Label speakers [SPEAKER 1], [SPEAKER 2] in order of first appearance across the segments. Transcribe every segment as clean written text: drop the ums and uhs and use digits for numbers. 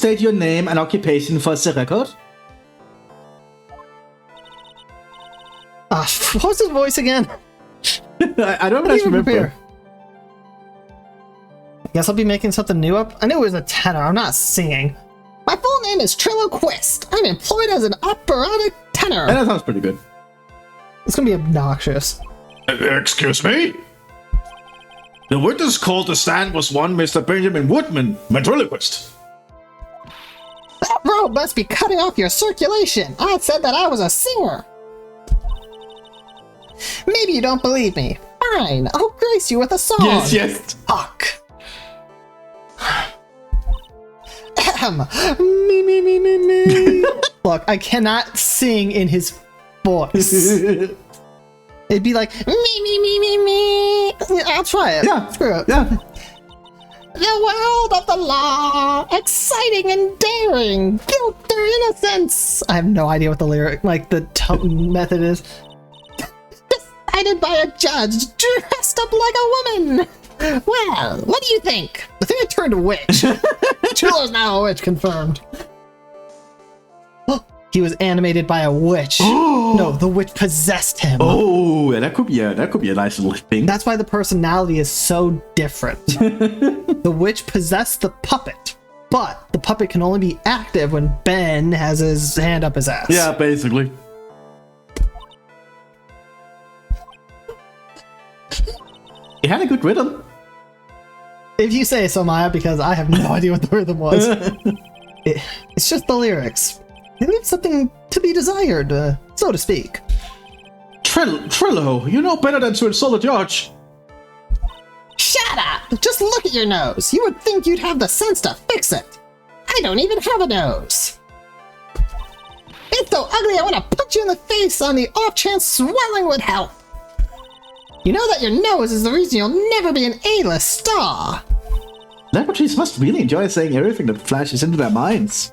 [SPEAKER 1] state your name and occupation for the record?
[SPEAKER 2] What was his voice again?
[SPEAKER 1] I don't remember.
[SPEAKER 2] I guess I'll be making something new up. I knew it was a tenor. I'm not singing. My full name is Trillo Quist. I'm employed as an operatic tenor.
[SPEAKER 1] That sounds pretty good.
[SPEAKER 2] It's gonna be obnoxious.
[SPEAKER 3] Excuse me? The witness called to stand was one Mr. Benjamin Woodman, ventriloquist.
[SPEAKER 2] That robe must be cutting off your circulation. I said that I was a singer. Maybe you don't believe me. Fine, I'll grace you with a song.
[SPEAKER 1] Yes.
[SPEAKER 2] Fuck. Me. Look, I cannot sing in his voice. It'd be like me. I'll try it.
[SPEAKER 1] Yeah.
[SPEAKER 2] Screw it.
[SPEAKER 1] Yeah.
[SPEAKER 2] The world of the law, exciting and daring, guilt or innocence. I have no idea what the lyric, like the tone method is. Decided by a judge dressed up like a woman. Well, what do you think? I think I turned a witch. Chillo's now a witch, confirmed. He was animated by a witch. No, the witch possessed him.
[SPEAKER 1] Oh, that could be a nice little thing.
[SPEAKER 2] That's why the personality is so different. The witch possessed the puppet, but the puppet can only be active when Ben has his hand up his ass.
[SPEAKER 1] Yeah, basically. It had a good rhythm.
[SPEAKER 2] If you say so, Maya, because I have no idea what the rhythm was. It's just the lyrics. They leave something to be desired, so to speak.
[SPEAKER 1] Trillo, you know better than to insult a judge.
[SPEAKER 2] Shut up! Just look at your nose. You would think you'd have the sense to fix it. I don't even have a nose. It's so ugly I want to punch you in the face on the off chance swelling would help. You know that your nose is the reason you'll never be an A-list star.
[SPEAKER 1] Laboratories must really enjoy saying everything that flashes into their minds.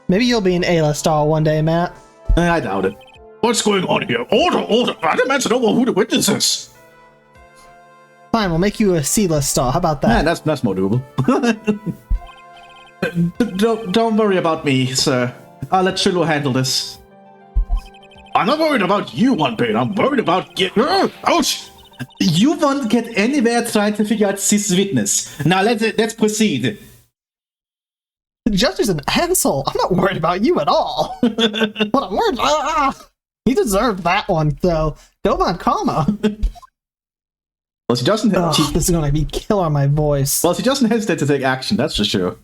[SPEAKER 2] Maybe you'll be an A-list star one day, Matt.
[SPEAKER 1] I doubt it.
[SPEAKER 3] What's going on here? Order! I demand to know who the witness is.
[SPEAKER 2] Fine, we'll make you a C-list star. How about that?
[SPEAKER 1] Man, that's more doable. Don't worry about me, sir. I'll let Trillo handle this.
[SPEAKER 3] I'm not worried about you one bit. I'm worried about ouch!
[SPEAKER 1] You won't get anywhere trying to figure out this witness. Now let's proceed.
[SPEAKER 2] The judge is an asshole. I'm not worried about you at all. What I'm worried about. He deserved that one, though. Go on, comma.
[SPEAKER 1] Well, she doesn't.
[SPEAKER 2] This is gonna be killer on my voice.
[SPEAKER 1] Well, she doesn't hesitate to take action. That's for sure.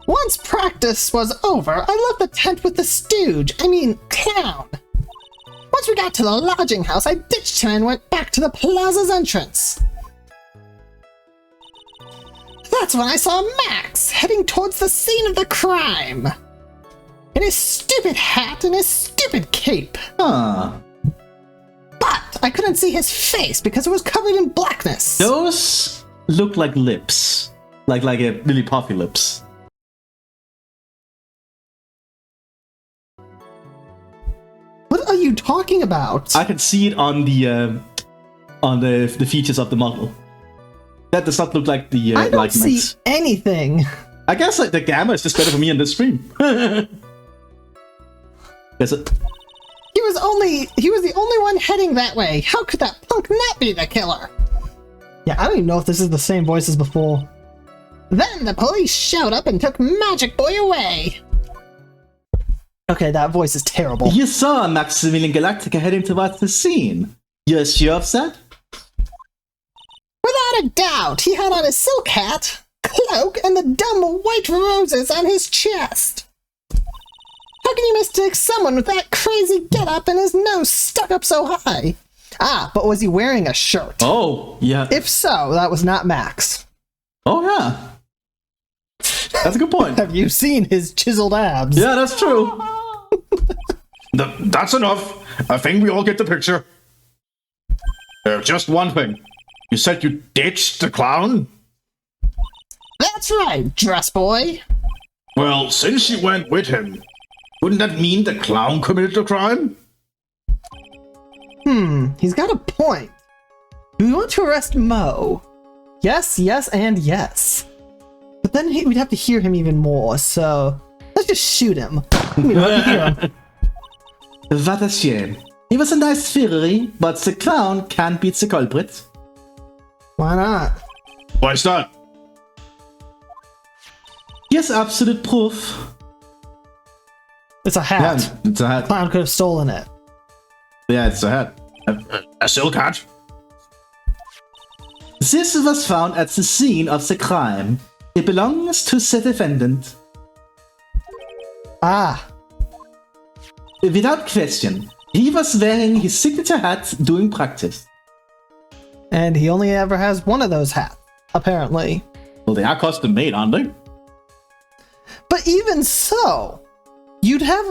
[SPEAKER 2] Once practice was over, I left the tent with the clown. Once we got to the lodging house, I ditched him and went back to the plaza's entrance. That's when I saw Max heading towards the scene of the crime. In his stupid hat and his stupid cape.
[SPEAKER 1] Huh.
[SPEAKER 2] But I couldn't see his face because it was covered in blackness.
[SPEAKER 1] Those look like lips. Like a really puffy lips.
[SPEAKER 2] What are you talking about?
[SPEAKER 1] I can see it on the features of the model. That does not look like the
[SPEAKER 2] I don't see anything.
[SPEAKER 1] I guess like the gamma is just better for me in this stream. Is it?
[SPEAKER 2] He was the only one heading that way. How could that punk not be the killer? Yeah, I don't even know if this is the same voice as before. Then the police showed up and took Magic Boy away. Okay, that voice is terrible.
[SPEAKER 1] You saw Maximilian Galactica heading towards the scene. You're sure of that?
[SPEAKER 2] Without a doubt, he had on his silk hat, cloak, and the dumb white roses on his chest. How can you mistake someone with that crazy getup and his nose stuck up so high? Ah, but was he wearing a shirt?
[SPEAKER 1] Oh, yeah.
[SPEAKER 2] If so, that was not Max.
[SPEAKER 1] Oh, yeah. That's a good point.
[SPEAKER 2] Have you seen his chiseled abs?
[SPEAKER 1] Yeah, that's true.
[SPEAKER 3] That's enough. I think we all get the picture. Just one thing. You said you ditched the clown?
[SPEAKER 2] That's right, dress boy.
[SPEAKER 3] Well, since you went with him, wouldn't that mean the clown committed the crime?
[SPEAKER 2] He's got a point. Do we want to arrest Mo? Yes, yes, and yes. But then we'd have to hear him even more, so let's just shoot him. We don't have to hear him.
[SPEAKER 1] What a shame. He was a nice fairy, but the clown can't beat the culprit.
[SPEAKER 2] Why not?
[SPEAKER 3] Why is that?
[SPEAKER 1] Here's absolute proof.
[SPEAKER 2] It's a hat.
[SPEAKER 1] Yeah, it's a hat.
[SPEAKER 2] Clown could have stolen it.
[SPEAKER 1] Yeah, it's a hat.
[SPEAKER 3] A silk hat?
[SPEAKER 1] This was found at the scene of the crime. It belongs to the defendant.
[SPEAKER 2] Ah.
[SPEAKER 1] Without question, he was wearing his signature hat during practice.
[SPEAKER 2] And he only ever has one of those hats, apparently.
[SPEAKER 1] Well, they are custom made, aren't they?
[SPEAKER 2] But even so, you'd have,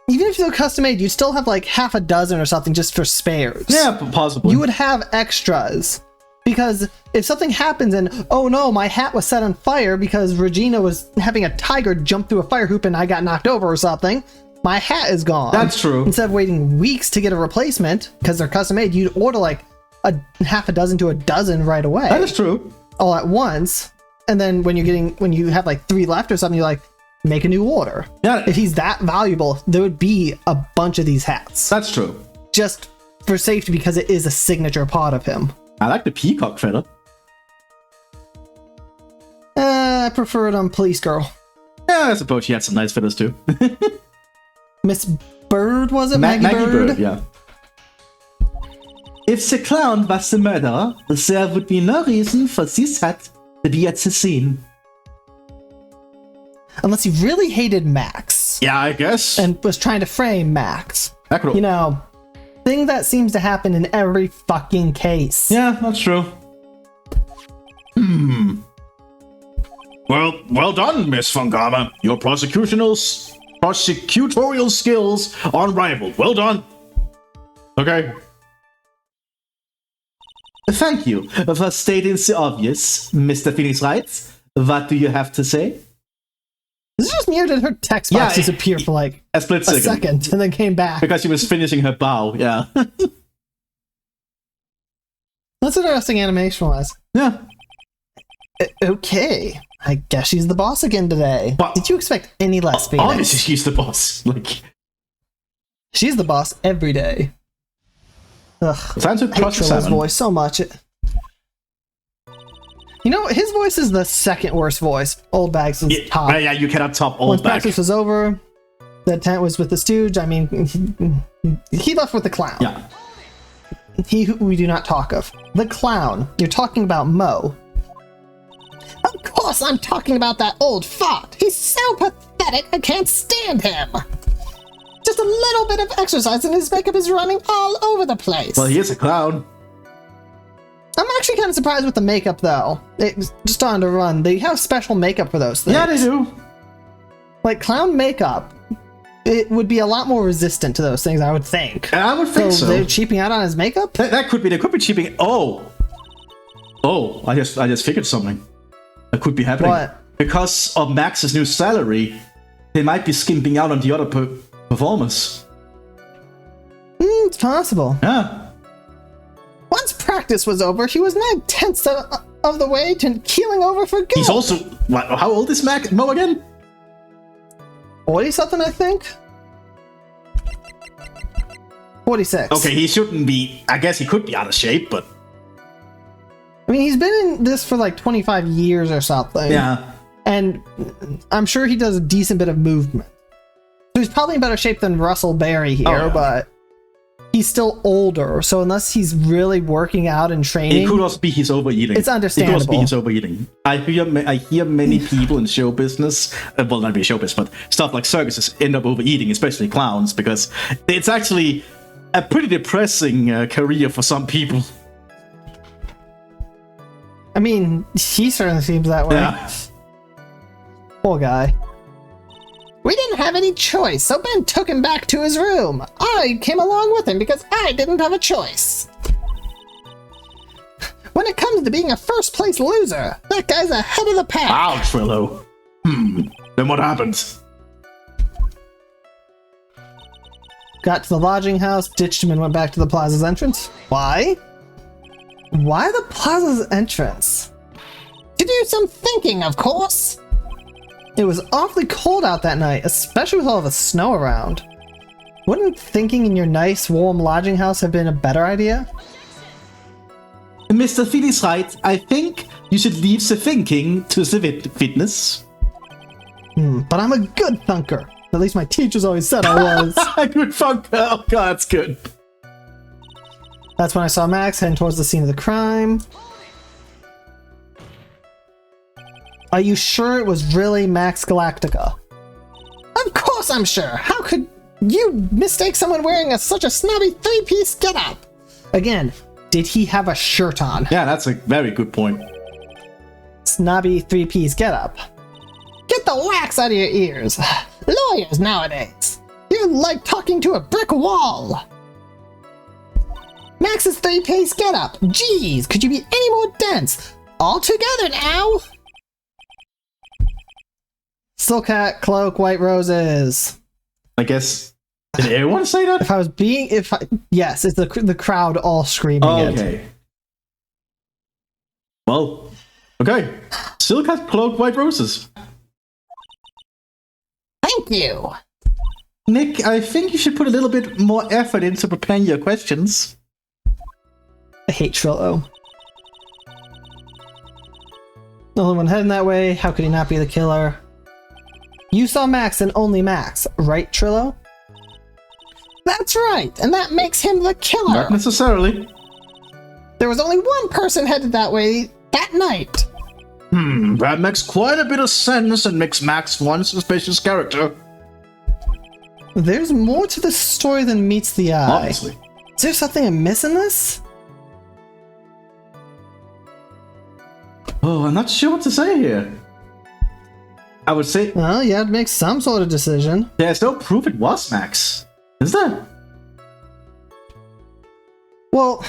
[SPEAKER 2] even if they're custom made, you'd still have like half a dozen or something just for spares.
[SPEAKER 1] Yeah, possibly.
[SPEAKER 2] You would have extras. Because if something happens and, oh no, my hat was set on fire because Regina was having a tiger jump through a fire hoop and I got knocked over or something, my hat is gone.
[SPEAKER 1] That's true.
[SPEAKER 2] Instead of waiting weeks to get a replacement, because they're custom made, you'd order like a half a dozen to a dozen right away.
[SPEAKER 1] That is true.
[SPEAKER 2] All at once. And then when you have like 3 left or something, you like, make a new order.
[SPEAKER 1] Yeah.
[SPEAKER 2] If he's that valuable, there would be a bunch of these hats.
[SPEAKER 1] That's true.
[SPEAKER 2] Just for safety, because it is a signature part of him.
[SPEAKER 1] I like the peacock feather.
[SPEAKER 2] I prefer it on Police Girl.
[SPEAKER 1] Yeah, I suppose she had some nice feathers too.
[SPEAKER 2] Miss Bird, was it?
[SPEAKER 1] Maggie
[SPEAKER 2] Bird?
[SPEAKER 1] Yeah. If the clown was the murderer, there would be no reason for this hat to be at the scene.
[SPEAKER 2] Unless he really hated Max.
[SPEAKER 3] Yeah, I guess.
[SPEAKER 2] And was trying to frame Max.
[SPEAKER 1] That could.
[SPEAKER 2] You know, thing that seems to happen in every fucking case.
[SPEAKER 1] Yeah, that's true.
[SPEAKER 3] Well done, Miss Fungama. Your prosecutorial skills are unrivaled. Well done. Okay.
[SPEAKER 1] Thank you for stating the obvious, Mr. Phoenix Wright. What do you have to say?
[SPEAKER 2] This is just weird that her text box
[SPEAKER 1] Yeah,
[SPEAKER 2] disappeared for like
[SPEAKER 1] a split
[SPEAKER 2] a second and then came back.
[SPEAKER 1] Because she was finishing her bow, yeah.
[SPEAKER 2] That's interesting animation-wise.
[SPEAKER 1] Yeah.
[SPEAKER 2] Okay. I guess she's the boss again today.
[SPEAKER 1] But-
[SPEAKER 2] Did you expect any less, Phoenix?
[SPEAKER 1] Obviously, she's the boss. Like,
[SPEAKER 2] She's the boss every day. Ugh.
[SPEAKER 1] time to
[SPEAKER 2] I hate
[SPEAKER 1] cross
[SPEAKER 2] Trilla's
[SPEAKER 1] examine.
[SPEAKER 2] voice so much. You know, his voice is the second worst voice. Old Bags is top.
[SPEAKER 3] Yeah, you cannot top old
[SPEAKER 2] Once
[SPEAKER 3] back.
[SPEAKER 2] practice was over, the tent was with the stooge. I mean, he left with the clown.
[SPEAKER 1] Yeah.
[SPEAKER 2] He who we do not talk of. The clown. You're talking about Mo. Of course I'm talking about that old fart. He's so pathetic, I can't stand him. Just a little bit of exercise and his makeup is running all over the place.
[SPEAKER 1] Well, he is a clown.
[SPEAKER 2] I'm actually kind of surprised with the makeup, though. It's just on to run. They have special makeup for those things.
[SPEAKER 1] Yeah, they do.
[SPEAKER 2] Like, clown makeup, it would be a lot more resistant to those things, I would think.
[SPEAKER 1] I would think so.
[SPEAKER 2] They're cheaping out on his makeup?
[SPEAKER 1] That could be. They could be cheaping. Oh, I just figured something. That could be happening.
[SPEAKER 2] What?
[SPEAKER 1] Because of Max's new salary, they might be skimping out on the other performers.
[SPEAKER 2] It's possible.
[SPEAKER 1] Yeah.
[SPEAKER 2] Once practice was over, he was 9/10 of the way to keeling over for good.
[SPEAKER 1] He's also. What, how old is Mo again?
[SPEAKER 2] 40-something, I think? 46.
[SPEAKER 1] Okay, he shouldn't be. I guess he could be out of shape, but.
[SPEAKER 2] I mean, he's been in this for like 25 years or something.
[SPEAKER 1] Yeah.
[SPEAKER 2] And I'm sure he does a decent bit of movement. So he's probably in better shape than Russell Berry here,
[SPEAKER 1] yeah.
[SPEAKER 2] but he's still older. So unless he's really working out and training,
[SPEAKER 1] It could also be he's overeating.
[SPEAKER 2] It's understandable.
[SPEAKER 1] It could also be he's overeating. I hear many people in show business, well, not really show business, but stuff like circuses end up overeating, especially clowns, because it's actually a pretty depressing career for some people.
[SPEAKER 2] I mean, he certainly seems that way.
[SPEAKER 1] Yeah.
[SPEAKER 2] Poor guy. We didn't have any choice, so Ben took him back to his room. I came along with him because I didn't have a choice. When it comes to being a first-place loser, that guy's ahead of the pack.
[SPEAKER 3] Wow, Trillo. Then what happened?
[SPEAKER 2] Got to the lodging house, ditched him, and went back to the plaza's entrance. Why? Why the plaza's entrance? To do some thinking, of course. It was awfully cold out that night, especially with all the snow around. Wouldn't thinking in your nice, warm lodging house have been a better idea?
[SPEAKER 1] Mr. Mthis Wright, I think you should leave the thinking to the fitness.
[SPEAKER 2] But I'm a good thunker. At least my teachers always said I was.
[SPEAKER 1] Good thunker. Oh god, that's good.
[SPEAKER 2] That's when I saw Max heading towards the scene of the crime. Are you sure it was really Max Galactica? Of course I'm sure. How could you mistake someone wearing such a snobby three-piece getup? Again, did he have a shirt on?
[SPEAKER 1] Yeah, that's a very good point.
[SPEAKER 2] Snobby three-piece getup. Get the wax out of your ears. Lawyers nowadays. You're like talking to a brick wall. Max's three-piece getup. Jeez, could you be any more dense? All together now. Silk hat, cloak, white roses.
[SPEAKER 1] I guess. Did everyone say that?
[SPEAKER 2] Yes, it's the crowd all screaming it.
[SPEAKER 1] Okay. Well, okay. Silk hat, cloak, white roses.
[SPEAKER 2] Thank you.
[SPEAKER 1] Nick, I think you should put a little bit more effort into preparing your questions.
[SPEAKER 2] I hate Trillo. The only one heading that way, how could he not be the killer? You saw Max and only Max, right, Trillo? That's right, and that makes him the killer.
[SPEAKER 1] Not necessarily.
[SPEAKER 2] There was only one person headed that way that night.
[SPEAKER 3] That makes quite a bit of sense and makes Max one suspicious character.
[SPEAKER 2] There's more to this story than meets the eye.
[SPEAKER 1] Obviously.
[SPEAKER 2] Is there something amiss in this?
[SPEAKER 1] Oh, I'm not sure what to say here. I would say
[SPEAKER 2] Well, you have to make some sort of decision.
[SPEAKER 1] there's no proof it was Max. Is there?
[SPEAKER 2] Well,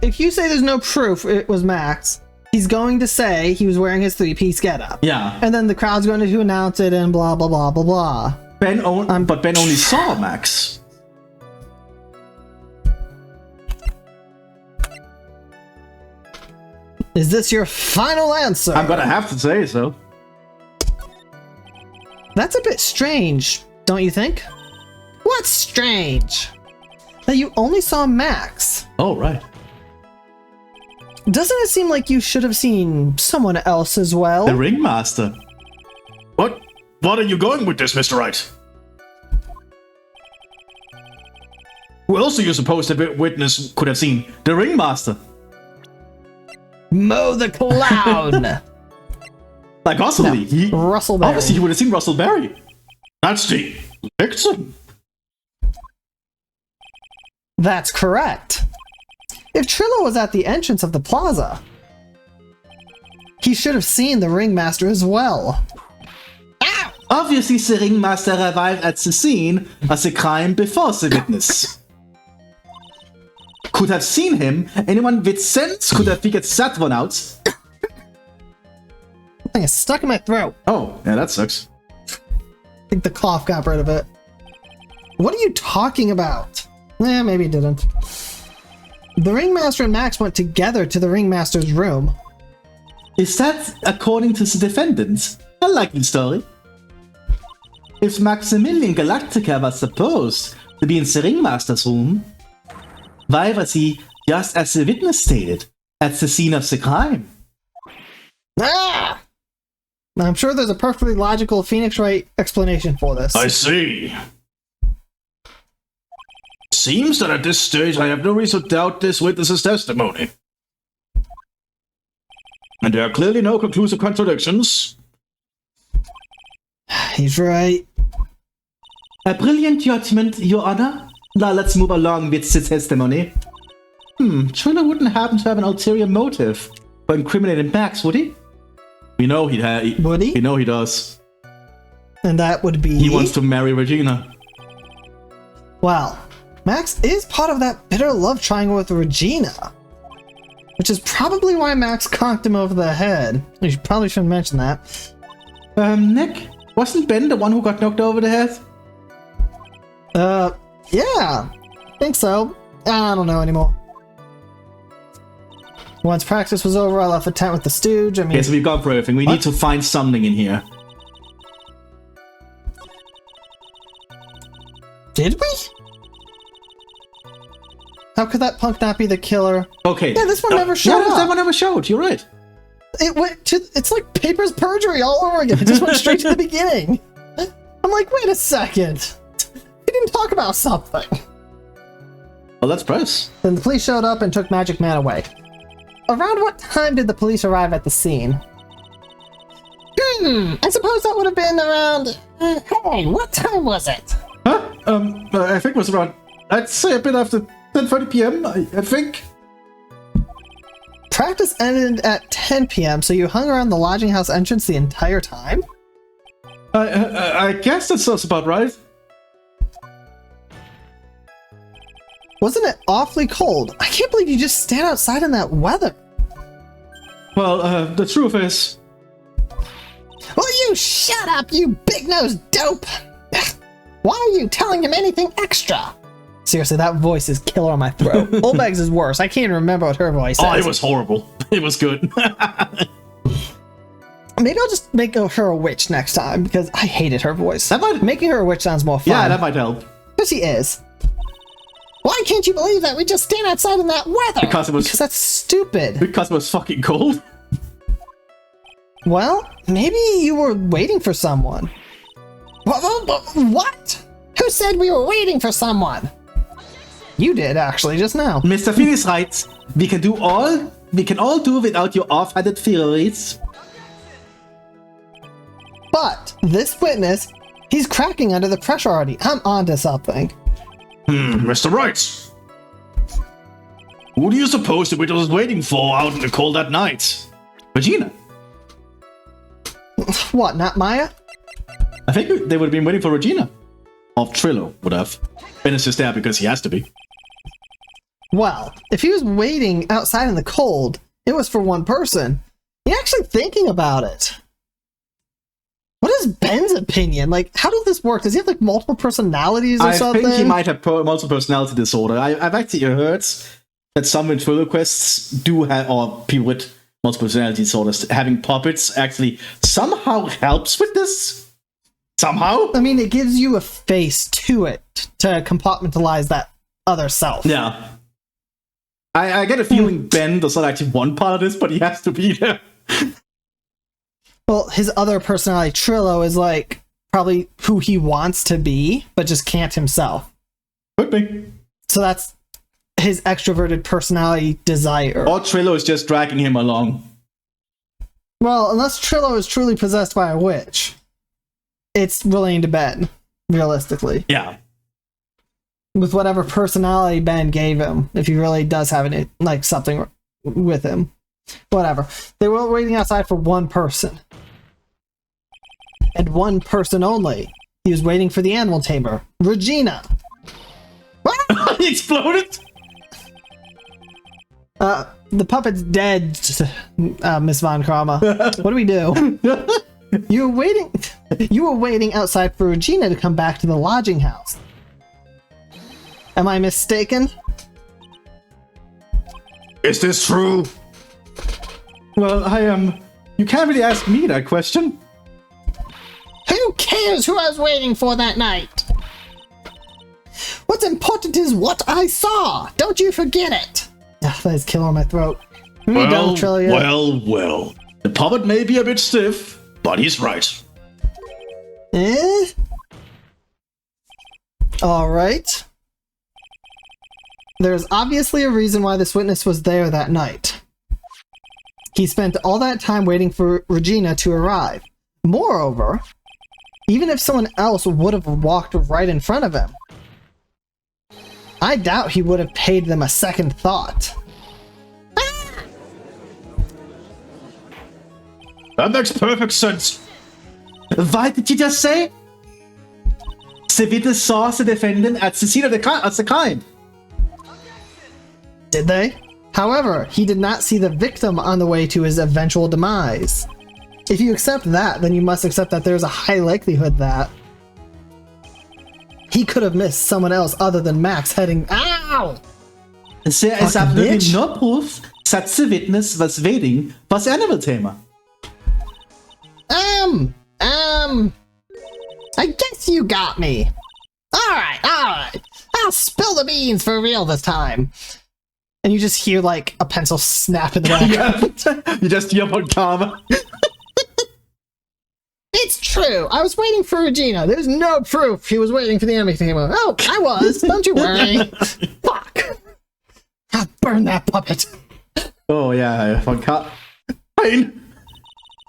[SPEAKER 2] if you say there's no proof it was Max, he's going to say he was wearing his three-piece getup.
[SPEAKER 1] Yeah.
[SPEAKER 2] And then the crowd's going to announce it and blah, blah, blah, blah, blah.
[SPEAKER 1] But Ben only saw Max.
[SPEAKER 2] Is this your final answer?
[SPEAKER 1] I'm gonna have to say so.
[SPEAKER 2] That's a bit strange, don't you think? What's strange? That you only saw Max.
[SPEAKER 1] Oh, right.
[SPEAKER 2] Doesn't it seem like you should have seen someone else as well?
[SPEAKER 1] The Ringmaster.
[SPEAKER 3] What are you going with this, Mr. Wright?
[SPEAKER 1] Who else do you suppose the witness could have seen? The Ringmaster.
[SPEAKER 2] Mo the Clown!
[SPEAKER 1] Like possibly.
[SPEAKER 2] Russell Berry.
[SPEAKER 1] Obviously, he would have seen Russell Berry.
[SPEAKER 3] That's the victim.
[SPEAKER 2] That's correct. If Trillo was at the entrance of the plaza, he should have seen the Ringmaster as well. Ow!
[SPEAKER 1] Obviously, the Ringmaster arrived at the scene of the crime before the witness. Could have seen him. Anyone with sense could have figured that one out.
[SPEAKER 2] Something is stuck in my throat.
[SPEAKER 1] Oh, yeah, that sucks.
[SPEAKER 2] I think the cough got rid of it. What are you talking about? Maybe it didn't. The Ringmaster and Max went together to the Ringmaster's room.
[SPEAKER 1] Is that according to the defendants? A likely story. If Maximilian Galactica was supposed to be in the Ringmaster's room, why was he, just as the witness stated, at the scene of the crime?
[SPEAKER 2] Ah! I'm sure there's a perfectly logical Phoenix Wright explanation for this.
[SPEAKER 3] I see. Seems that at this stage I have no reason to doubt this witness's testimony. And there are clearly no conclusive contradictions.
[SPEAKER 2] He's right.
[SPEAKER 1] A brilliant judgment, Your Honor. Now let's move along with the testimony. Trillo wouldn't happen to have an ulterior motive for incriminating Max, would he? We know he'd have.
[SPEAKER 2] Would he?
[SPEAKER 1] We know he does.
[SPEAKER 2] And that would be...
[SPEAKER 1] He wants to marry Regina.
[SPEAKER 2] Well, Max is part of that bitter love triangle with Regina. Which is probably why Max conked him over the head. You probably shouldn't mention that.
[SPEAKER 1] Nick? Wasn't Ben the one who got knocked over the head?
[SPEAKER 2] Yeah. I think so. I don't know anymore. Once practice was over, I left the tent with the stooge. I mean,
[SPEAKER 1] Okay, so we've gone for everything. We need to find something in here.
[SPEAKER 2] did we? How could that punk not be the killer?
[SPEAKER 1] Okay.
[SPEAKER 2] Yeah, this one never showed up.
[SPEAKER 1] That one never showed. You're right.
[SPEAKER 2] It went to. It's like Papers Perjury all over again. It just went straight to the beginning. I'm like, wait a second. We didn't talk about something.
[SPEAKER 1] Well, let's press.
[SPEAKER 2] Then the police showed up and took Magic Man away. Around what time did the police arrive at the scene? I suppose that would have been around... hey, what time was it?
[SPEAKER 1] Huh? I think it was around... I'd say a bit after 10:30 p.m., I think.
[SPEAKER 2] Practice ended at 10 p.m., so you hung around the lodging house entrance the entire time?
[SPEAKER 1] I guess that sounds about right.
[SPEAKER 2] Wasn't it awfully cold? I can't believe you just stand outside in that weather.
[SPEAKER 1] Well, the truth is...
[SPEAKER 2] Will you shut up, you big-nosed dope? Why are you telling him anything extra? Seriously, that voice is killer on my throat. Olbeg's is worse. I can't even remember what her voice is.
[SPEAKER 1] Oh, it was horrible. It was good.
[SPEAKER 2] Maybe I'll just make her a witch next time, because I hated her voice.
[SPEAKER 1] That might...
[SPEAKER 2] Making her a witch sounds more fun.
[SPEAKER 1] Yeah, that might help.
[SPEAKER 2] Because she is. Why can't you believe that we just stand outside in that weather?
[SPEAKER 1] Because it was...
[SPEAKER 2] Because that's stupid.
[SPEAKER 1] Because it was fucking cold.
[SPEAKER 2] Well, maybe you were waiting for someone. What? Who said we were waiting for someone? You did, actually, just now.
[SPEAKER 1] Mr. Mthis writes, we can all do without your off-handed theories.
[SPEAKER 2] But this witness, he's cracking under the pressure already. I'm onto something.
[SPEAKER 3] Mr. Wright. Who do you suppose the witness was waiting for out in the cold that night?
[SPEAKER 1] Regina.
[SPEAKER 2] What, not Maya?
[SPEAKER 1] I think they would have been waiting for Regina. Or Trillo would have. Ben is just there because he has to be.
[SPEAKER 2] Well, if he was waiting outside in the cold, it was for one person. He's actually thinking about it. What is Ben's opinion? Like, how does this work? Does he have, like, multiple personalities or something?
[SPEAKER 1] I think he might have multiple personality disorder. I've actually heard that some ventriloquists do have, or people with multiple personality disorders, having puppets actually somehow helps with this. Somehow?
[SPEAKER 2] I mean, it gives you a face to it to compartmentalize that other self.
[SPEAKER 1] Yeah. I get a feeling Ben does not actually want part of this, but he has to be there.
[SPEAKER 2] Well, his other personality, Trillo, is like probably who he wants to be, but just can't himself.
[SPEAKER 1] Could be.
[SPEAKER 2] So that's his extroverted personality desire.
[SPEAKER 1] Or Trillo is just dragging him along.
[SPEAKER 2] Well, unless Trillo is truly possessed by a witch, it's relating to Ben, realistically.
[SPEAKER 1] Yeah.
[SPEAKER 2] With whatever personality Ben gave him, if he really does have it, like something with him. Whatever. They were waiting outside for one person. And one person only. He was waiting for the animal tamer, Regina.
[SPEAKER 1] He exploded?
[SPEAKER 2] The puppet's dead, Miss Von Karma. What do we do? You were waiting outside for Regina to come back to the lodging house. Am I mistaken?
[SPEAKER 3] Is this true?
[SPEAKER 1] Well, you can't really ask me that question.
[SPEAKER 2] Who cares who I was waiting for that night? What's important is what I saw. Don't you forget it. Ugh, that is killing my throat.
[SPEAKER 3] Well. The puppet may be a bit stiff, but he's right.
[SPEAKER 2] Eh? Alright. There's obviously a reason why this witness was there that night. He spent all that time waiting for Regina to arrive. Moreover, even if someone else would have walked right in front of him, I doubt he would have paid them a second thought.
[SPEAKER 3] That makes perfect sense.
[SPEAKER 1] What did you just say? The witness saw the defendant at the scene of the crime.
[SPEAKER 2] Did they? However, he did not see the victim on the way to his eventual demise. If you accept that, then you must accept that there's a high likelihood that he could have missed someone else other than Max heading— Ow!
[SPEAKER 1] There is
[SPEAKER 2] Fucking
[SPEAKER 1] absolutely
[SPEAKER 2] bitch.
[SPEAKER 1] no proof satse Witness, was waiting was Animal Tamer.
[SPEAKER 2] I guess you got me. Alright. I'll spill the beans for real this time. And you just hear, like, a pencil snap in the back.
[SPEAKER 1] You just hear Von Karma.
[SPEAKER 2] It's true. I was waiting for Regina. There's no proof he was waiting for the enemy tamer. Oh, I was. Don't you worry. Fuck. I'll burn that puppet.
[SPEAKER 1] Oh yeah, Von Karma.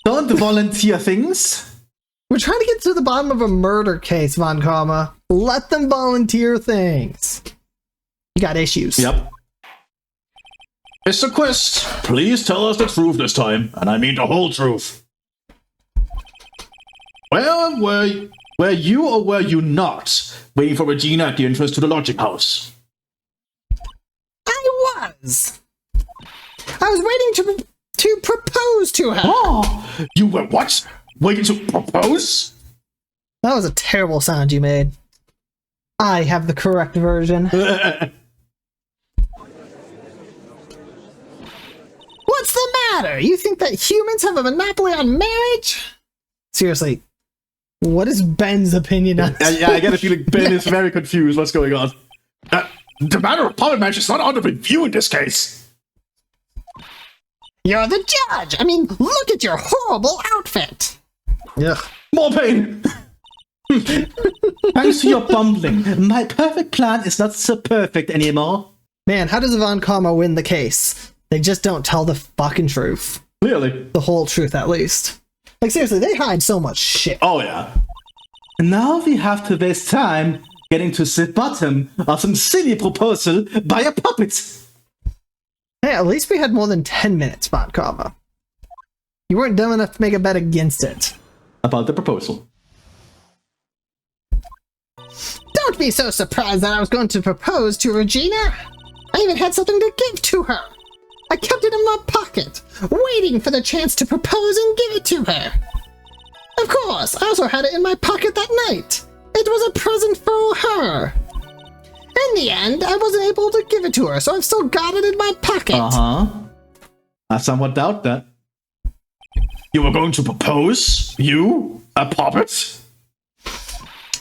[SPEAKER 1] Don't volunteer things.
[SPEAKER 2] We're trying to get to the bottom of a murder case, Von Karma. Let them volunteer things. You got issues.
[SPEAKER 1] Yep.
[SPEAKER 3] Mr. Quest, please tell us the truth this time, and I mean the whole truth. Well, were you or were you not waiting for Regina at the entrance to the lodging house?
[SPEAKER 2] I was. I was waiting to propose to her.
[SPEAKER 3] Oh, you were what? Waiting to propose?
[SPEAKER 2] That was a terrible sound you made. I have the correct version. What's the matter? You think that humans have a monopoly on marriage? Seriously, what is Ben's opinion on this?
[SPEAKER 1] Yeah, I get a feeling Ben is very confused. What's going on?
[SPEAKER 3] The matter of puppet match is not under review in this case.
[SPEAKER 2] You're the judge! I mean, look at your horrible outfit!
[SPEAKER 1] Yeah. More pain! Thanks to your bumbling, my perfect plan is not so perfect anymore.
[SPEAKER 2] Man, how does Von Karma win the case? They just don't tell the fucking truth.
[SPEAKER 1] Clearly.
[SPEAKER 2] The whole truth, at least. Like, seriously, they hide so much shit.
[SPEAKER 1] Oh, yeah. Now we have to waste time getting to the bottom of some silly proposal by a puppet.
[SPEAKER 2] Hey, at least we had more than 10 minutes, Von Karma. You weren't dumb enough to make a bet against it.
[SPEAKER 1] About the proposal.
[SPEAKER 2] Don't be so surprised that I was going to propose to Regina. I even had something to give to her. I kept it in my pocket, waiting for the chance to propose and give it to her. Of course, I also had it in my pocket that night. It was a present for her. In the end, I wasn't able to give it to her, so I've still got it in my pocket.
[SPEAKER 1] Uh-huh. I somewhat doubt that.
[SPEAKER 3] You were going to propose? You? A puppet?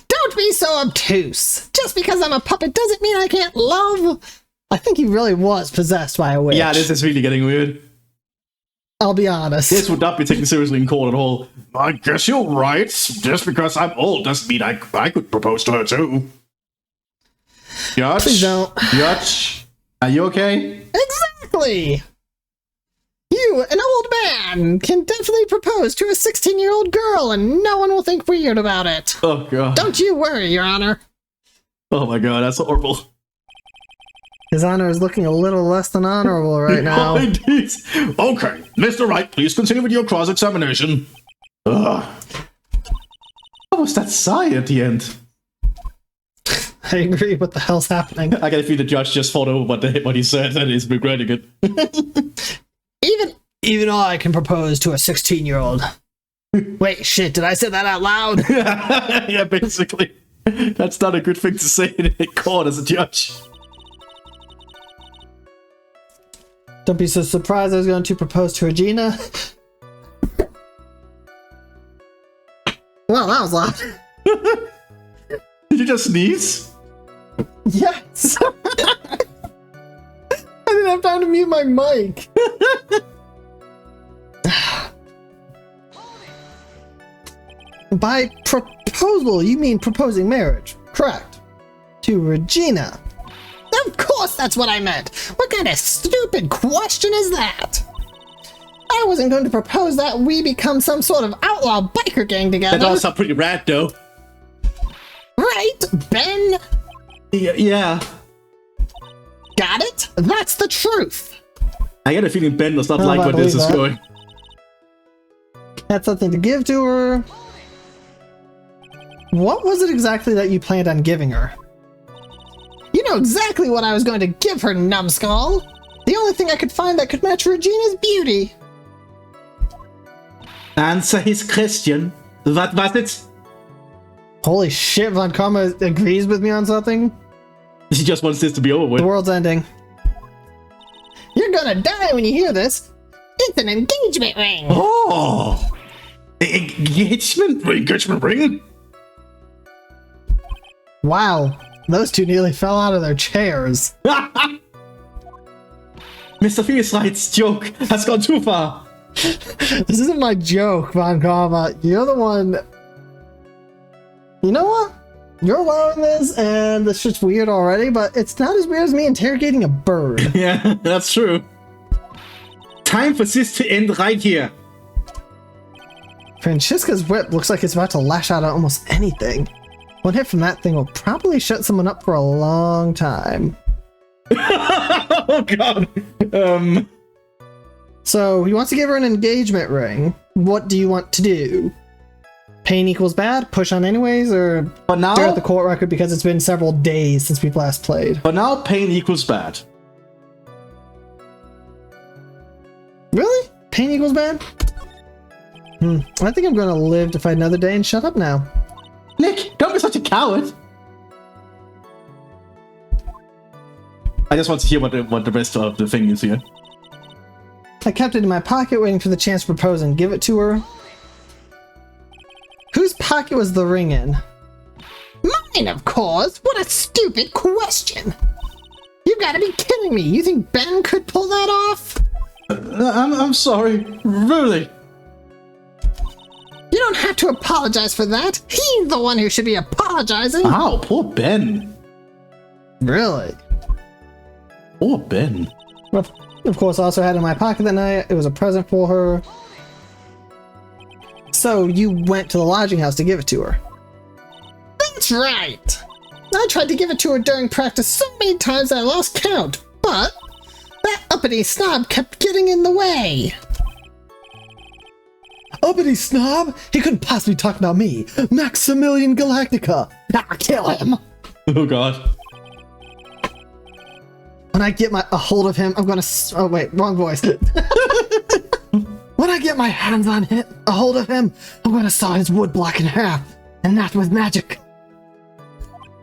[SPEAKER 2] Don't be so obtuse. Just because I'm a puppet doesn't mean I can't love. I think he really was possessed by a witch.
[SPEAKER 1] Yeah, this is really getting weird.
[SPEAKER 2] I'll be honest.
[SPEAKER 1] This would not be taken seriously in court at all.
[SPEAKER 3] I guess you're right. Just because I'm old doesn't mean I could propose to her too.
[SPEAKER 1] Judge?
[SPEAKER 2] Please don't.
[SPEAKER 1] Judge? Are you okay?
[SPEAKER 2] Exactly! You, an old man, can definitely propose to a 16-year-old girl and no one will think weird about it.
[SPEAKER 1] Oh, God.
[SPEAKER 2] Don't you worry, Your Honor.
[SPEAKER 1] Oh, my God, that's horrible.
[SPEAKER 2] His Honor is looking a little less than honorable right now.
[SPEAKER 1] Oh, indeed.
[SPEAKER 3] Okay, Mr. Wright, please continue with your cross-examination.
[SPEAKER 1] What was that sigh at the end?
[SPEAKER 2] I agree. What the hell's happening?
[SPEAKER 1] I gotta feel the judge just thought over what he said and is regretting it.
[SPEAKER 2] Even I can propose to a 16-year-old. Wait, shit, did I say that out loud?
[SPEAKER 1] Yeah, basically. That's not a good thing to say in court as a judge.
[SPEAKER 2] Don't be so surprised I was going to propose to Regina. Well, that was loud.
[SPEAKER 1] Did you just sneeze?
[SPEAKER 2] Yes! I didn't have time to mute my mic. By proposal, you mean proposing marriage, correct? To Regina. Of course that's what I meant! What kind of stupid question is that? I wasn't going to propose that we become some sort of outlaw biker gang together.
[SPEAKER 1] That does sound pretty rad, though.
[SPEAKER 2] Right, Ben?
[SPEAKER 1] Yeah.
[SPEAKER 2] Got it? That's the truth.
[SPEAKER 1] I get a feeling Ben does not
[SPEAKER 2] I
[SPEAKER 1] like where this is
[SPEAKER 2] believe that.
[SPEAKER 1] going.
[SPEAKER 2] Had something to give to her. What was it exactly that you planned on giving her? You know exactly what I was going to give her, numbskull. The only thing I could find that could match Regina's beauty.
[SPEAKER 1] Answer his question. What was it?
[SPEAKER 2] Holy shit, Von Karma agrees with me on something?
[SPEAKER 1] He just wants this to be over with.
[SPEAKER 2] The world's ending. You're gonna die when you hear this. It's an engagement ring.
[SPEAKER 3] Oh! Engagement ring?
[SPEAKER 2] Wow, those two nearly fell out of their chairs.
[SPEAKER 1] Mr. Wright's joke has gone too far.
[SPEAKER 2] This isn't my joke, Von Karma. You're the one. You know what? You're allowing this, and this shit's weird already, but it's not as weird as me interrogating a bird.
[SPEAKER 1] Yeah, that's true. Time for this to end right here.
[SPEAKER 2] Francesca's whip looks like it's about to lash out at almost anything. One hit from that thing will probably shut someone up for a long time.
[SPEAKER 1] Oh god.
[SPEAKER 2] So, he wants to give her an engagement ring. What do you want to do? Pain equals bad? Push on anyways? Or
[SPEAKER 1] But now,
[SPEAKER 2] stare at the court record because it's been several days since we've last played?
[SPEAKER 1] but now pain equals bad.
[SPEAKER 2] Really? Pain equals bad? I think I'm gonna live to fight another day and shut up now.
[SPEAKER 1] Nick, don't be such a coward. I just want to hear what the rest of the thing is here.
[SPEAKER 2] I kept it in my pocket waiting for the chance to propose and give it to her. Whose pocket was the ring in? Mine, of course! What a stupid question! You gotta be kidding me! You think Ben could pull that off?
[SPEAKER 1] I'm sorry. Really?
[SPEAKER 2] You don't have to apologize for that! He's the one who should be apologizing!
[SPEAKER 1] Ow, poor Ben.
[SPEAKER 2] Really?
[SPEAKER 1] Poor Ben.
[SPEAKER 2] Of course, I also had it in my pocket that night. It was a present for her. So, you went to the lodging house to give it to her? That's right! I tried to give it to her during practice so many times that I lost count, but that uppity snob kept getting in the way. Uppity snob? He couldn't possibly talk about me, Maximilian Galactica! Ah, kill him!
[SPEAKER 1] Oh god.
[SPEAKER 2] When I get a hold of him, I'm gonna oh wait, wrong voice. When I get my hands on a hold of him, I'm gonna saw his woodblock in half, and not with magic.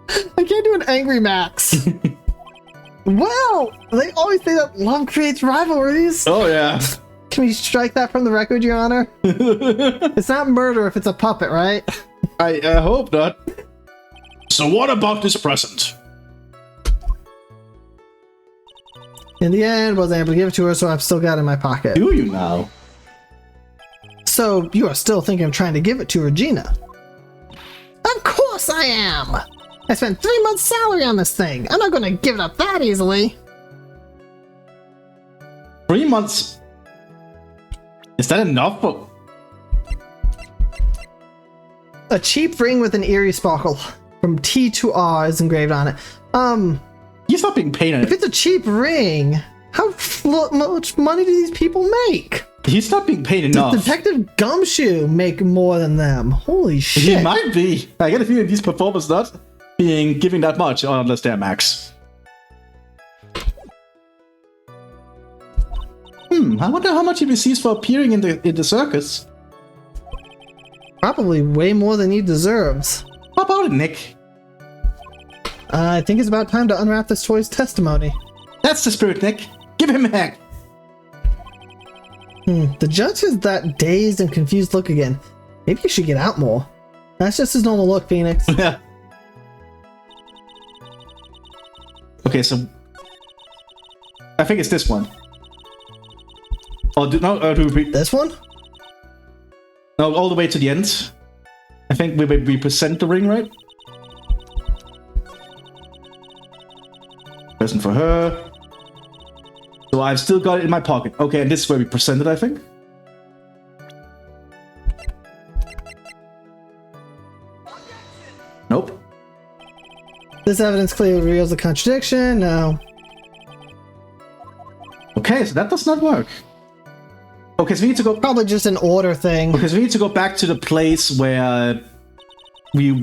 [SPEAKER 2] I can't do an angry Max. Well, they always say that love creates rivalries.
[SPEAKER 1] Oh yeah.
[SPEAKER 2] Can we strike that from the record, Your Honor? It's not murder if it's a puppet, right?
[SPEAKER 1] I hope not.
[SPEAKER 3] So what about this present?
[SPEAKER 2] In the end, wasn't able to give it to her, so I've still got it in my pocket.
[SPEAKER 1] Do you now?
[SPEAKER 2] So, you are still thinking of trying to give it to Regina? Of course I am! I spent 3 months' salary on this thing. I'm not gonna give it up that easily.
[SPEAKER 1] 3 months. Is that enough?
[SPEAKER 2] A cheap ring with an eerie sparkle from T to R is engraved on it.
[SPEAKER 1] He's not being paid.
[SPEAKER 2] If it's a cheap ring, how much money do these people make?
[SPEAKER 1] He's not being paid enough.
[SPEAKER 2] Detective Gumshoe make more than them. Holy shit.
[SPEAKER 1] He might be. I get a feeling these performers not being giving that much unless they're max. I wonder how much he receives for appearing in the circus.
[SPEAKER 2] Probably way more than he deserves.
[SPEAKER 1] How about it, Nick?
[SPEAKER 2] I think it's about time to unwrap this toy's testimony.
[SPEAKER 1] That's the spirit, Nick. Give him a heck.
[SPEAKER 2] The judge has that dazed and confused look again. Maybe you should get out more. That's just his normal look, Phoenix.
[SPEAKER 1] Yeah. Okay, so I think it's this one. Oh, do we?
[SPEAKER 2] This one?
[SPEAKER 1] No, all the way to the end. I think we present the ring, right? Present for her. So I've still got it in my pocket. Okay, and this is where we present it, I think. Nope.
[SPEAKER 2] This evidence clearly reveals the contradiction. No.
[SPEAKER 1] Okay, so that does not work. Okay, so we need to go.
[SPEAKER 2] Probably just an order thing.
[SPEAKER 1] Okay, so we need to go back to the place where we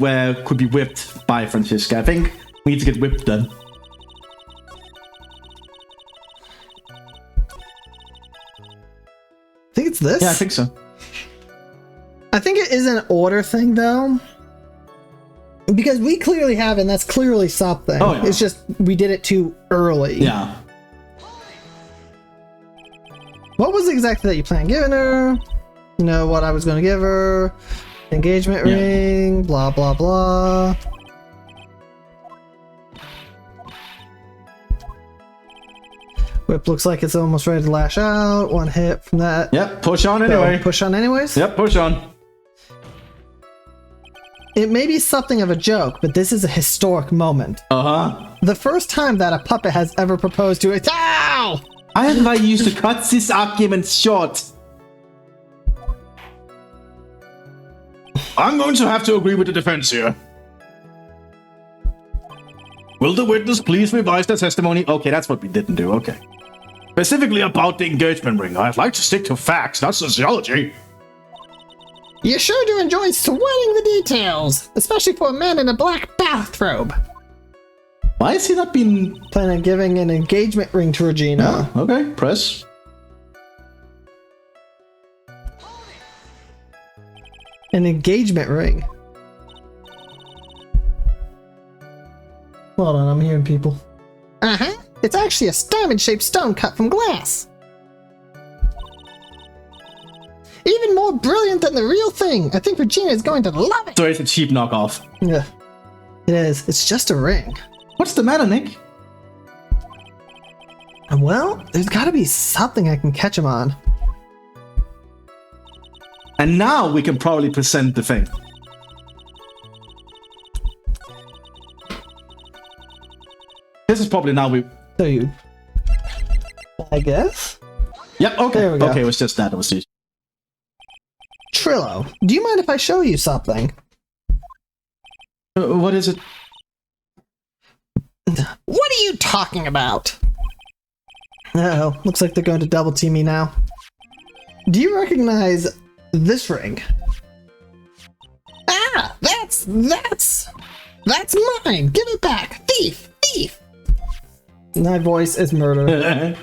[SPEAKER 1] could be whipped by Francesca. I think we need to get whipped then.
[SPEAKER 2] I think it's this?
[SPEAKER 1] Yeah, I think so.
[SPEAKER 2] I think it is an order thing, though. Because we clearly have, and that's clearly something.
[SPEAKER 1] Oh, yeah.
[SPEAKER 2] It's just we did it too early.
[SPEAKER 1] Yeah.
[SPEAKER 2] What was exactly that you planned giving her? You know what I was going to give her? Engagement ring, blah, blah, blah. Whip looks like it's almost ready to lash out. One hit from that.
[SPEAKER 1] Yep, push on anyway.
[SPEAKER 2] So, push on anyways?
[SPEAKER 1] Yep, push on.
[SPEAKER 2] It may be something of a joke, but this is a historic moment.
[SPEAKER 1] Uh-huh.
[SPEAKER 2] The first time that a puppet has ever proposed to it. Ow!
[SPEAKER 1] I advise you to cut this argument short.
[SPEAKER 3] I'm going to have to agree with the defense here. Will the witness please revise their testimony?
[SPEAKER 1] Okay, that's what we didn't do. Okay.
[SPEAKER 3] Specifically about the engagement ring. I'd like to stick to facts, not sociology.
[SPEAKER 2] You sure do enjoy sweating the details, especially for a man in a black bathrobe.
[SPEAKER 1] Why has he not been...
[SPEAKER 2] Plan on giving an engagement ring to Regina.
[SPEAKER 1] Oh, okay, press.
[SPEAKER 2] An engagement ring. Hold on, I'm hearing people. Uh-huh. It's actually a diamond-shaped stone cut from glass. Even more brilliant than the real thing. I think Regina is going to love it.
[SPEAKER 1] So it's a cheap knockoff.
[SPEAKER 2] Yeah, it is. It's just a ring.
[SPEAKER 1] What's the matter, Nick?
[SPEAKER 2] Well, there's got to be something I can catch him on.
[SPEAKER 1] And now we can probably present the thing. This is probably now we...
[SPEAKER 2] So you... I guess?
[SPEAKER 1] Yep, okay.
[SPEAKER 2] There we go.
[SPEAKER 1] Okay, it was just that. It was just...
[SPEAKER 2] Trillo, do you mind if I show you something?
[SPEAKER 1] What is it?
[SPEAKER 2] What are you talking about? Uh-oh, looks like they're going to double team me now. Do you recognize this ring? Ah, that's mine! Give it back! Thief! Thief! My voice is murder.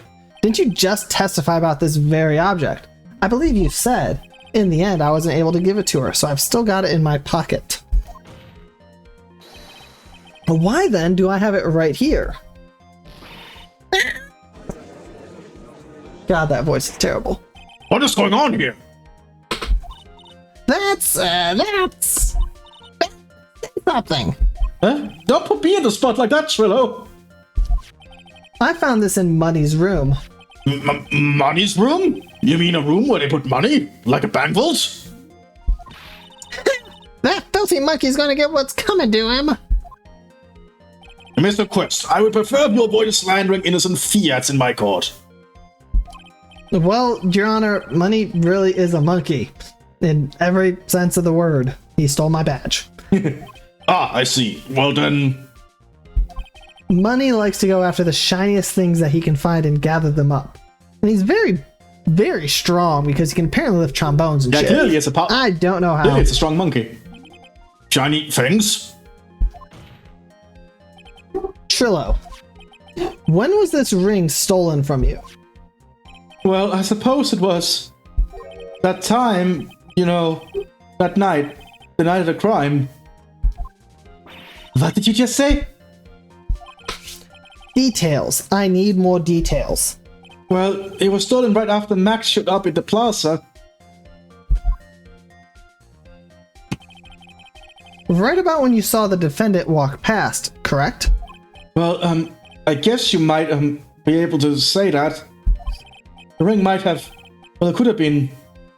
[SPEAKER 2] Didn't you just testify about this very object? I believe you said. In the end, I wasn't able to give it to her, so I've still got it in my pocket. But why then do I have it right here? God, that voice is terrible.
[SPEAKER 3] What is going on here?
[SPEAKER 2] That's something.
[SPEAKER 1] Huh? Don't put me in the spot like that, Trillo.
[SPEAKER 2] I found this in Money's room.
[SPEAKER 3] Money's room? You mean a room where they put money? Like a bank vault?
[SPEAKER 2] That filthy monkey's gonna get what's coming to him.
[SPEAKER 3] Mr. Quest, I would prefer you avoid slandering innocent fiats in my court.
[SPEAKER 2] Well, Your Honor, Money really is a monkey. In every sense of the word. He stole my badge.
[SPEAKER 3] Ah, I see. Well then...
[SPEAKER 2] Money likes to go after the shiniest things that he can find and gather them up. And he's very, very strong because he can apparently lift trombones and
[SPEAKER 1] Yeah,
[SPEAKER 2] shit.
[SPEAKER 1] clearly it's a power.
[SPEAKER 2] I don't know how.
[SPEAKER 1] Clearly it's a strong monkey.
[SPEAKER 3] Shiny things?
[SPEAKER 2] Trillo, when was this ring stolen from you?
[SPEAKER 1] Well, I suppose it was that time, you know, that night, the night of the crime. What did you just say?
[SPEAKER 2] Details. I need more details.
[SPEAKER 1] Well, it was stolen right after Max showed up at the plaza.
[SPEAKER 2] Right about when you saw the defendant walk past, correct?
[SPEAKER 1] Well, I guess you might, be able to say that. The ring might have, well, it could have been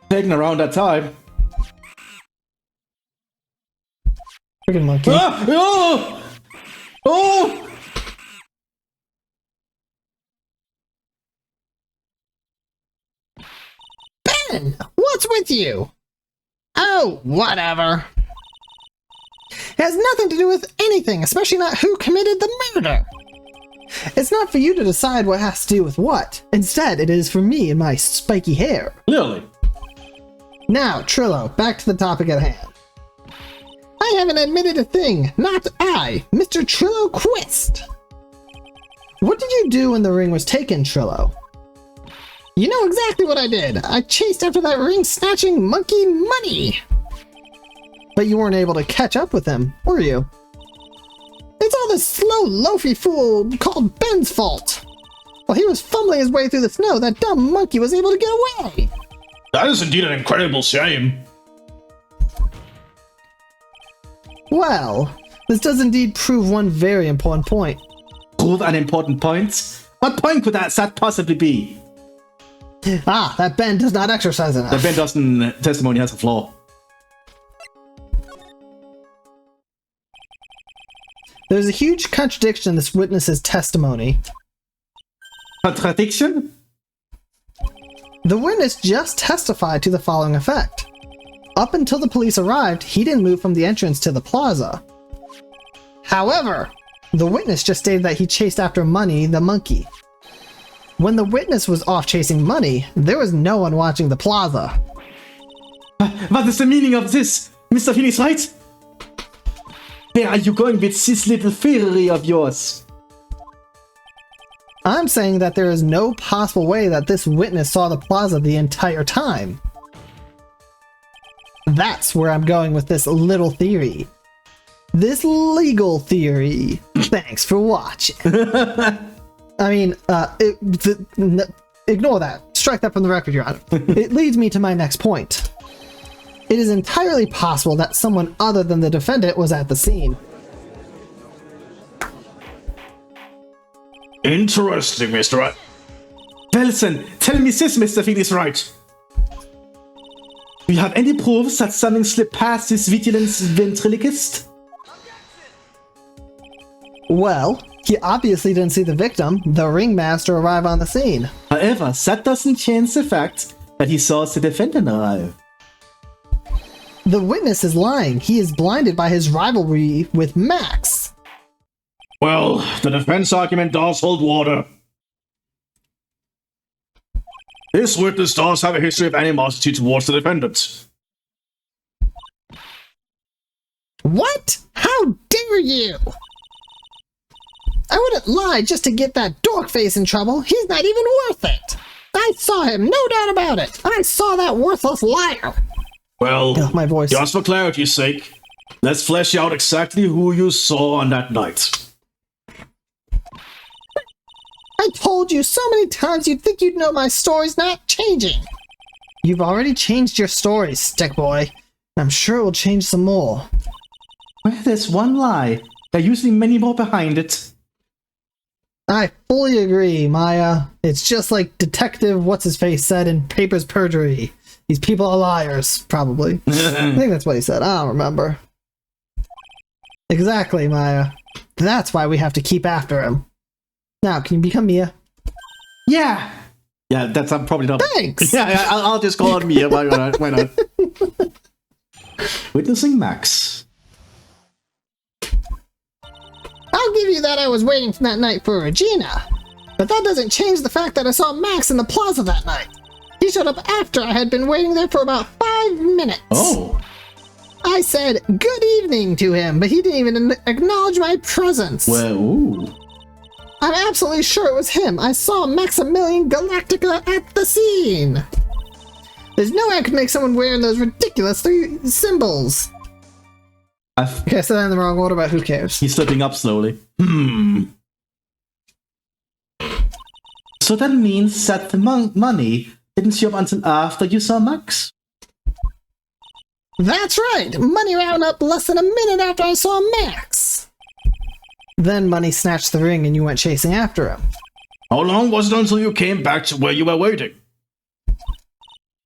[SPEAKER 1] taken around that time.
[SPEAKER 2] Freaking monkey.
[SPEAKER 1] Ah! Oh! Oh!
[SPEAKER 2] Ben, what's with you? Oh, whatever. It has nothing to do with anything, especially not who committed the murder. It's not for you to decide what has to do with what. Instead, it is for me and my spiky hair.
[SPEAKER 1] Clearly.
[SPEAKER 2] Now, Trillo, back to the topic at hand. I haven't admitted a thing. Not I, Mr. Trillo Quist. What did you do when the ring was taken, Trillo? You know exactly what I did. I chased after that ring-snatching monkey Money. But you weren't able to catch up with him, were you? It's all this slow, loafy fool called Ben's fault. While he was fumbling his way through the snow, that dumb monkey was able to get away!
[SPEAKER 3] That is indeed an incredible shame.
[SPEAKER 2] Well, this does indeed prove one very important point.
[SPEAKER 1] Prove an important point? What point could that possibly be?
[SPEAKER 2] Ah, that Ben does not exercise enough.
[SPEAKER 1] The Ben doesn't testimony has a flaw.
[SPEAKER 2] There's a huge contradiction in this witness's testimony.
[SPEAKER 1] Contradiction?
[SPEAKER 2] The witness just testified to the following effect. Up until the police arrived, he didn't move from the entrance to the plaza. However, the witness just stated that he chased after Money the monkey. When the witness was off chasing Money, there was no one watching the plaza.
[SPEAKER 1] What is the meaning of this, Mr. Phoenix Wright? Where are you going with this little theory of yours?
[SPEAKER 2] I'm saying that there is no possible way that this witness saw the plaza the entire time. That's where I'm going with this little theory. This legal theory. Thanks for watching. I mean, ignore that. Strike that from the record, Your Honor. It leads me to my next point. It is entirely possible that someone other than the defendant was at the scene.
[SPEAKER 3] Interesting, Mr. Wright.
[SPEAKER 1] Wilson, tell me this, Mr. Phoenix Wright. Do you have any proofs that something slipped past this vigilant ventriloquist?
[SPEAKER 2] Well, he obviously didn't see the victim, the ringmaster, arrive on the scene.
[SPEAKER 1] However, that doesn't change the fact that he saw the defendant arrive.
[SPEAKER 2] The witness is lying. He is blinded by his rivalry with Max.
[SPEAKER 3] Well, the defense argument does hold water. This witness does have a history of animosity towards the defendant.
[SPEAKER 2] What? How dare you? I wouldn't lie just to get that dork face in trouble. He's not even worth it. I saw him, no doubt about it. I saw that worthless liar.
[SPEAKER 3] Well,
[SPEAKER 2] Ugh, my voice.
[SPEAKER 3] Just for clarity's sake, let's flesh out exactly who you saw on that night.
[SPEAKER 2] I told you so many times you'd think you'd know my story's not changing. You've already changed your story, stick boy. I'm sure it will change some more.
[SPEAKER 1] Where there's one lie, there are usually many more behind it.
[SPEAKER 2] I fully agree, Maya. It's just like Detective What's-His-Face said in Papers Perjury. These people are liars, probably. I think that's what he said. I don't remember. Exactly, Maya. That's why we have to keep after him. Now, can you become Mia?
[SPEAKER 1] Yeah. Yeah, that's probably not.
[SPEAKER 2] Thanks!
[SPEAKER 1] Yeah, I'll just call on Mia. Why not? Why not? Witnessing Max.
[SPEAKER 2] I'll give you that I was waiting that night for Regina. But that doesn't change the fact that I saw Max in the plaza that night. He showed up after I had been waiting there for about 5 minutes.
[SPEAKER 1] Oh.
[SPEAKER 2] I said good evening to him, but he didn't even acknowledge my presence.
[SPEAKER 1] Well, ooh.
[SPEAKER 2] I'm absolutely sure it was him. I saw Maximilian Galactica at the scene. There's no way I could make someone wearing those ridiculous 3 symbols. Okay, I said that in the wrong order, but who cares?
[SPEAKER 1] He's slipping up slowly. So that means that the money didn't show up until after you saw Max?
[SPEAKER 2] That's right! Money ran up less than a minute after I saw Max. Then Money snatched the ring and you went chasing after him.
[SPEAKER 3] How long was it until you came back to where you were waiting?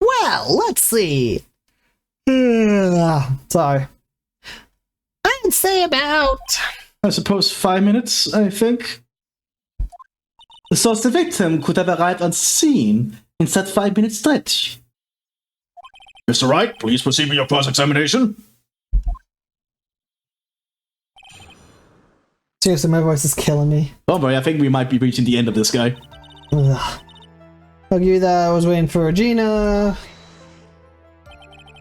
[SPEAKER 2] Well, let's see. Sorry. I'd say about...
[SPEAKER 1] I suppose 5 minutes, I think. So the victim could have arrived on scene in that 5-minute stretch.
[SPEAKER 3] Mr. Wright, please proceed with your cross-examination.
[SPEAKER 2] Seriously, my voice is killing me.
[SPEAKER 1] Don't worry, I think we might be reaching the end of this guy.
[SPEAKER 2] Ugh. I'll give you that I was waiting for Regina.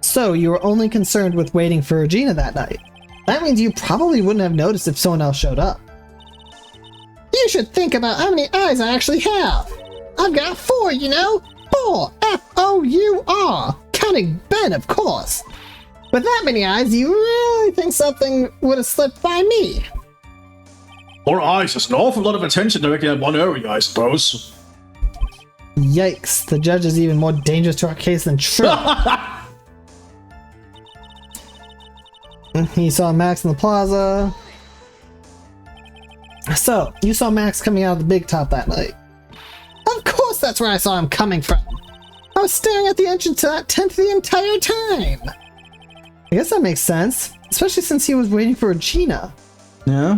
[SPEAKER 2] So, you were only concerned with waiting for Regina that night. That means you probably wouldn't have noticed if someone else showed up. You should think about how many eyes I actually have. I've got 4, you know? 4! F-O-U-R! Counting Ben, of course. With that many eyes, you really think something would have slipped by me?
[SPEAKER 3] More eyes, there's an awful lot of attention directed at one area, I suppose.
[SPEAKER 2] Yikes, the judge is even more dangerous to our case than Trillo. He saw Max in the plaza. So, you saw Max coming out of the big top that night. Of course that's where I saw him coming from. I was staring at the entrance to that tent the entire time. I guess that makes sense, especially since he was waiting for Regina.
[SPEAKER 1] Yeah.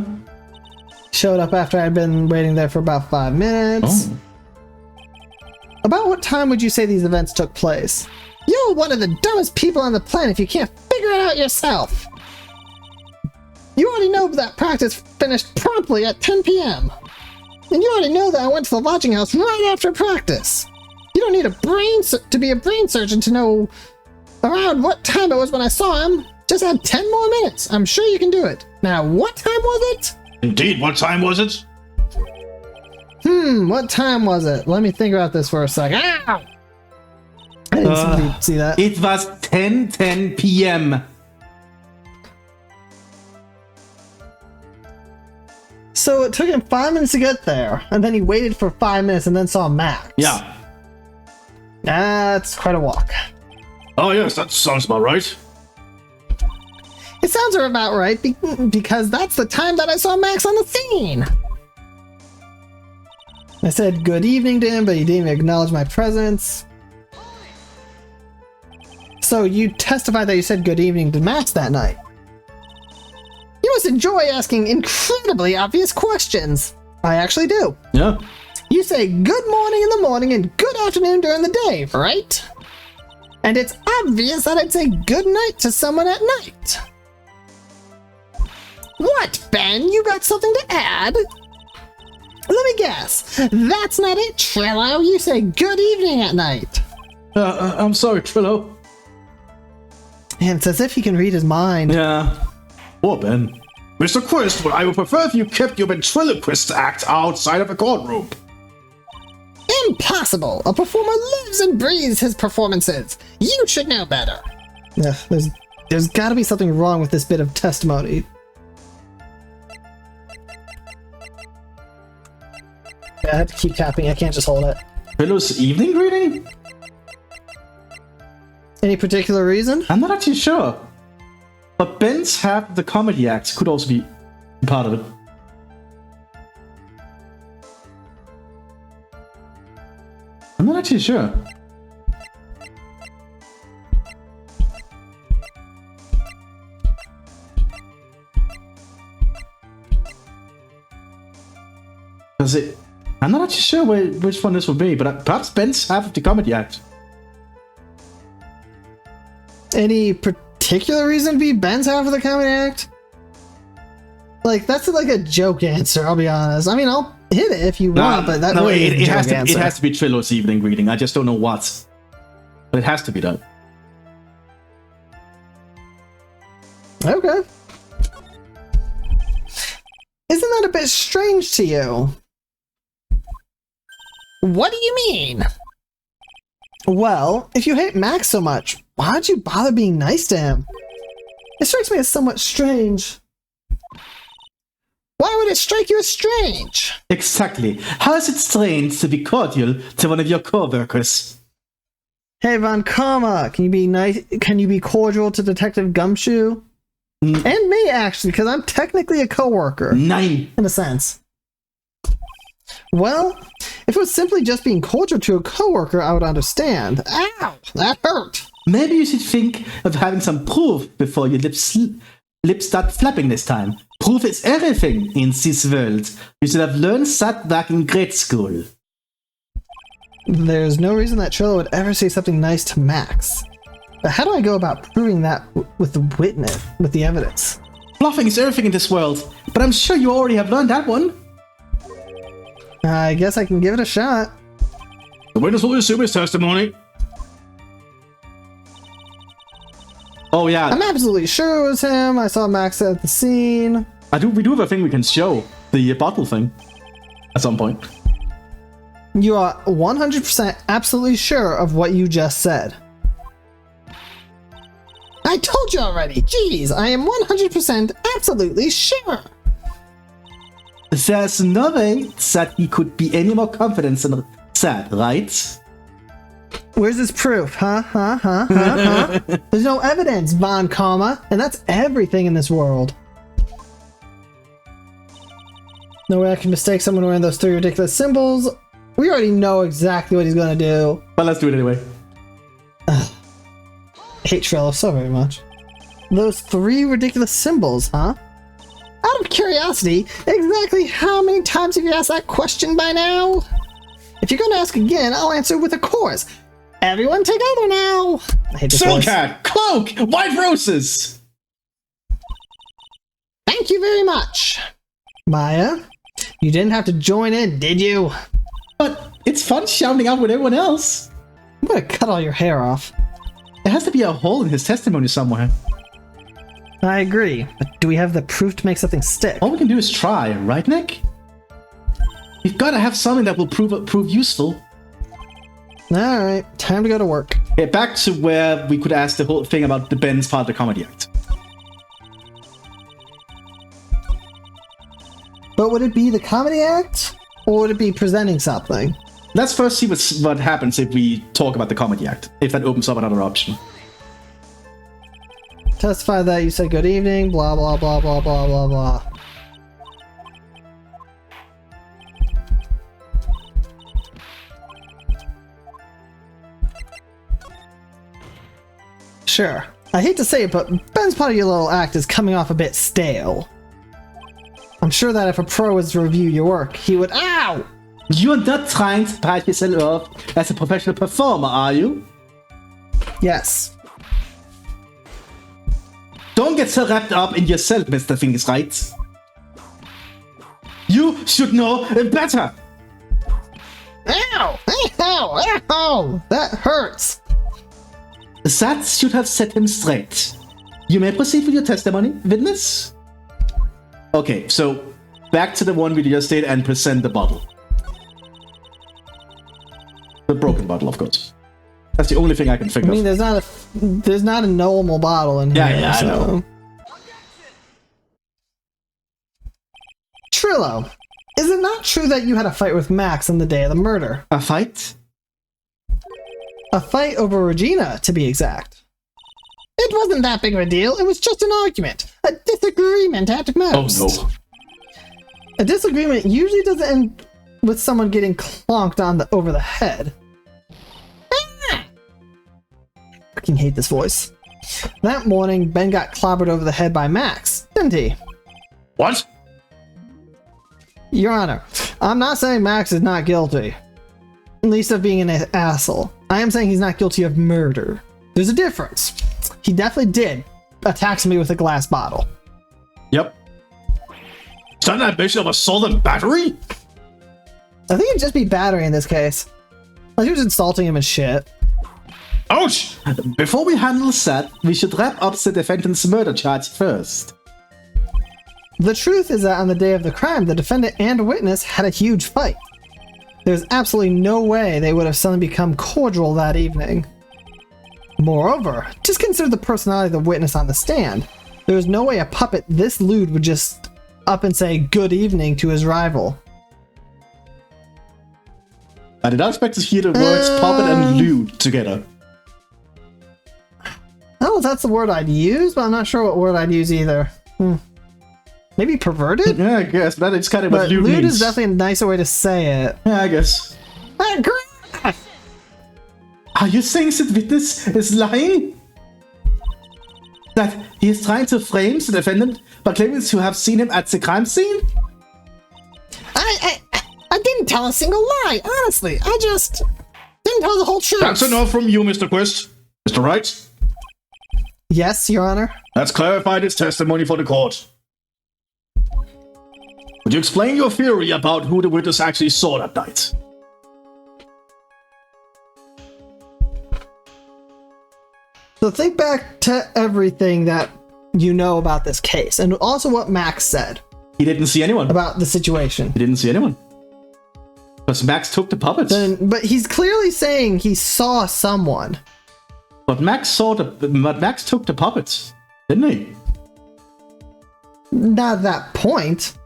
[SPEAKER 2] Showed up after I'd been waiting there for about 5 minutes.
[SPEAKER 1] Oh.
[SPEAKER 2] About what time would you say these events took place? You're one of the dumbest people on the planet if you can't figure it out yourself. You already know that practice finished promptly at 10 p.m. And you already know that I went to the lodging house right after practice. You don't need to be a brain surgeon to know around what time it was when I saw him. Just add 10 more minutes. I'm sure you can do it. Now, what time was it?
[SPEAKER 3] Indeed, what time was it?
[SPEAKER 2] What time was it? Let me think about this for a second. Ow! I didn't see that.
[SPEAKER 1] It was 10:10 p.m.
[SPEAKER 2] So it took him 5 minutes to get there, and then he waited for 5 minutes and then saw Max.
[SPEAKER 1] Yeah.
[SPEAKER 2] That's quite a walk.
[SPEAKER 3] Oh yes, that sounds about right.
[SPEAKER 2] It sounds about right because that's the time that I saw Max on the scene. I said good evening to him, but he didn't even acknowledge my presence. So you testified that you said good evening to Max that night. You must enjoy asking incredibly obvious questions. I actually do.
[SPEAKER 1] Yeah.
[SPEAKER 2] You say good morning in the morning and good afternoon during the day, right? And it's obvious that I'd say good night to someone at night. What, Ben? You got something to add? Let me guess. That's not it, Trillo. You say good evening at night.
[SPEAKER 1] I'm sorry, Trillo.
[SPEAKER 2] And it's as if he can read his mind.
[SPEAKER 1] Yeah. Poor Ben.
[SPEAKER 3] Mr. Quist, well, I would prefer if you kept your ventriloquist act outside of the courtroom.
[SPEAKER 2] Impossible! A performer lives and breathes his performances. You should know better. Yeah, there's got to be something wrong with this bit of testimony. Yeah, I have to keep tapping. I can't just hold it.
[SPEAKER 1] Trillo's evening greeting?
[SPEAKER 2] Any particular reason?
[SPEAKER 1] I'm not actually sure. But Ben's half of the comedy acts could also be part of it. I'm not actually sure. I'm not actually sure which one this would be, but perhaps Ben's half of the comedy act.
[SPEAKER 2] Any particular reason to be Ben's half of the comedy act? Like, that's like a joke answer, I'll be honest. I mean, I'll hit it if you want, but that really is a joke answer.
[SPEAKER 1] It has to be Trillo's evening greeting. I just don't know what. But it has to be done.
[SPEAKER 2] Okay. Isn't that a bit strange to you? What do you mean? Well, if you hate Max so much, why'd you bother being nice to him? It strikes me as somewhat strange. Why would it strike you as strange?
[SPEAKER 1] Exactly. How is it strange to be cordial to one of your co-workers?
[SPEAKER 2] Hey, Von Karma, can you be nice? Can you be cordial to Detective Gumshoe? And me, actually, because I'm technically a co-worker.
[SPEAKER 1] Nein.
[SPEAKER 2] In a sense. Well, if it was simply just being cordial to a coworker, I would understand. Ow! That hurt!
[SPEAKER 1] Maybe you should think of having some proof before your lips start flapping this time. Proof is everything in this world. You should have learned that back in grade school.
[SPEAKER 2] There's no reason that Trillo would ever say something nice to Max. But how do I go about proving that with the witness, with the evidence?
[SPEAKER 1] Bluffing is everything in this world, but I'm sure you already have learned that one.
[SPEAKER 2] I guess I can give it a shot.
[SPEAKER 3] The witness will assume his testimony.
[SPEAKER 1] Oh yeah.
[SPEAKER 2] I'm absolutely sure it was him. I saw Max at the scene.
[SPEAKER 1] We do have a thing we can show. The bottle thing. At some point.
[SPEAKER 2] You are 100% absolutely sure of what you just said. I told you already. Jeez, I am 100% absolutely sure.
[SPEAKER 1] There's no way that he could be any more confident than that, right?
[SPEAKER 2] Where's his proof? Huh? There's no evidence, Von Comma, and that's everything in this world. No way I can mistake someone wearing those 3 ridiculous symbols. We already know exactly what he's gonna do.
[SPEAKER 1] But let's do it anyway.
[SPEAKER 2] I hate Trello so very much. Those 3 ridiculous symbols, huh? Out of curiosity, exactly how many times have you asked that question by now? If you're gonna ask again, I'll answer with a chorus. Everyone together now! I hate this voice.
[SPEAKER 1] Soulcat, Cloak, White Roses!
[SPEAKER 2] Thank you very much. Maya, you didn't have to join in, did you?
[SPEAKER 1] But it's fun shouting out with everyone else.
[SPEAKER 2] I'm gonna cut all your hair off.
[SPEAKER 1] There has to be a hole in his testimony somewhere.
[SPEAKER 2] I agree, but do we have the proof to make something stick?
[SPEAKER 1] All we can do is try, right, Nick? We've got to have something that will prove useful.
[SPEAKER 2] Alright, time to go to work.
[SPEAKER 1] Okay, back to where we could ask the whole thing about the Ben's part of the comedy act.
[SPEAKER 2] But would it be the comedy act? Or would it be presenting something?
[SPEAKER 1] Let's first see what happens if we talk about the comedy act, if that opens up another option.
[SPEAKER 2] Testify that you said good evening, blah blah blah blah blah blah blah. Sure. I hate to say it, but Ben's part of your little act is coming off a bit stale. I'm sure that if a pro was to review your work, he would— OW!
[SPEAKER 1] You're not trying to pride yourself off as a professional performer, are you?
[SPEAKER 2] Yes.
[SPEAKER 1] Don't get so wrapped up in yourself, Mr. Things, right? You should know better!
[SPEAKER 2] Ow! Ow! Ow! That hurts!
[SPEAKER 1] That should have set him straight. You may proceed with your testimony, witness. Okay, so back to the one we just did and present the bottle. The broken bottle, of course. That's the only thing I can think
[SPEAKER 2] I mean,
[SPEAKER 1] of.
[SPEAKER 2] there's not a normal bottle in here.
[SPEAKER 1] Yeah, I know.
[SPEAKER 2] Trillo, is it not true that you had a fight with Max on the day of the murder?
[SPEAKER 1] A fight?
[SPEAKER 2] A fight over Regina, to be exact. It wasn't that big of a deal. It was just an argument. A disagreement at most.
[SPEAKER 1] Oh no.
[SPEAKER 2] A disagreement usually doesn't end with someone getting clonked on over the head. I fucking hate this voice. That morning, Ben got clobbered over the head by Max, didn't he?
[SPEAKER 3] What?
[SPEAKER 2] Your Honor, I'm not saying Max is not guilty. At least of being an asshole. I am saying he's not guilty of murder. There's a difference. He definitely did attack somebody with a glass bottle.
[SPEAKER 3] Yep. Is that an admission of assault and battery?
[SPEAKER 2] I think it'd just be battery in this case. Like he was insulting him and shit.
[SPEAKER 3] Ouch!
[SPEAKER 1] Before we handle that, we should wrap up the defendant's murder charge first.
[SPEAKER 2] The truth is that on the day of the crime, the defendant and witness had a huge fight. There's absolutely no way they would have suddenly become cordial that evening. Moreover, just consider the personality of the witness on the stand. There's no way a puppet this lewd would just up and say good evening to his rival.
[SPEAKER 1] I did not expect to hear the words puppet and lewd together.
[SPEAKER 2] I don't know if that's the word I'd use, but I'm not sure what word I'd use either. Maybe perverted?
[SPEAKER 1] Yeah, I guess, but that's kind of
[SPEAKER 2] But
[SPEAKER 1] what lewd
[SPEAKER 2] lewd
[SPEAKER 1] means.
[SPEAKER 2] is definitely a nicer way to say it.
[SPEAKER 1] Yeah, I guess. Are you saying that witness is lying? That he is trying to frame the defendant by claiming to have seen him at the crime scene?
[SPEAKER 2] I didn't tell a single lie, honestly. I just didn't tell the whole truth.
[SPEAKER 3] That's enough from you, Mr. Quist. Mr. Wright?
[SPEAKER 2] Yes, Your Honor.
[SPEAKER 3] That's clarified his testimony for the court. Would you explain your theory about who the witness actually saw that night?
[SPEAKER 2] So think back to everything that you know about this case, and also what Max said
[SPEAKER 1] He didn't see anyone.
[SPEAKER 2] about the situation.
[SPEAKER 1] He didn't see anyone. Because Max took the puppets.
[SPEAKER 2] But he's clearly saying he saw someone.
[SPEAKER 1] But Max took the puppets, didn't he?
[SPEAKER 2] Not at that point.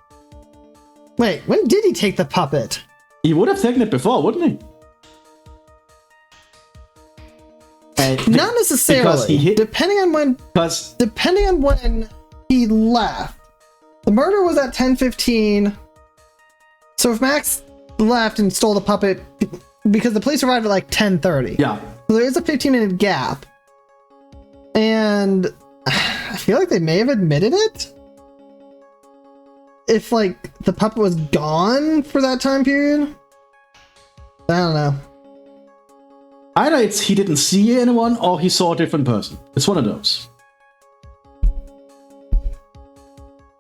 [SPEAKER 2] Wait, when did he take the puppet?
[SPEAKER 1] He would have taken it before, wouldn't he?
[SPEAKER 2] Not necessarily.
[SPEAKER 1] He hit,
[SPEAKER 2] depending on when he left. The murder was at 10:15. So if Max left and stole the puppet, because the police arrived at like 10:30.
[SPEAKER 1] Yeah.
[SPEAKER 2] So there is a 15-minute gap. And I feel like they may have admitted it. If like the puppet was gone for that time period. I don't know.
[SPEAKER 1] Either it's he didn't see anyone or he saw a different person. It's one of those.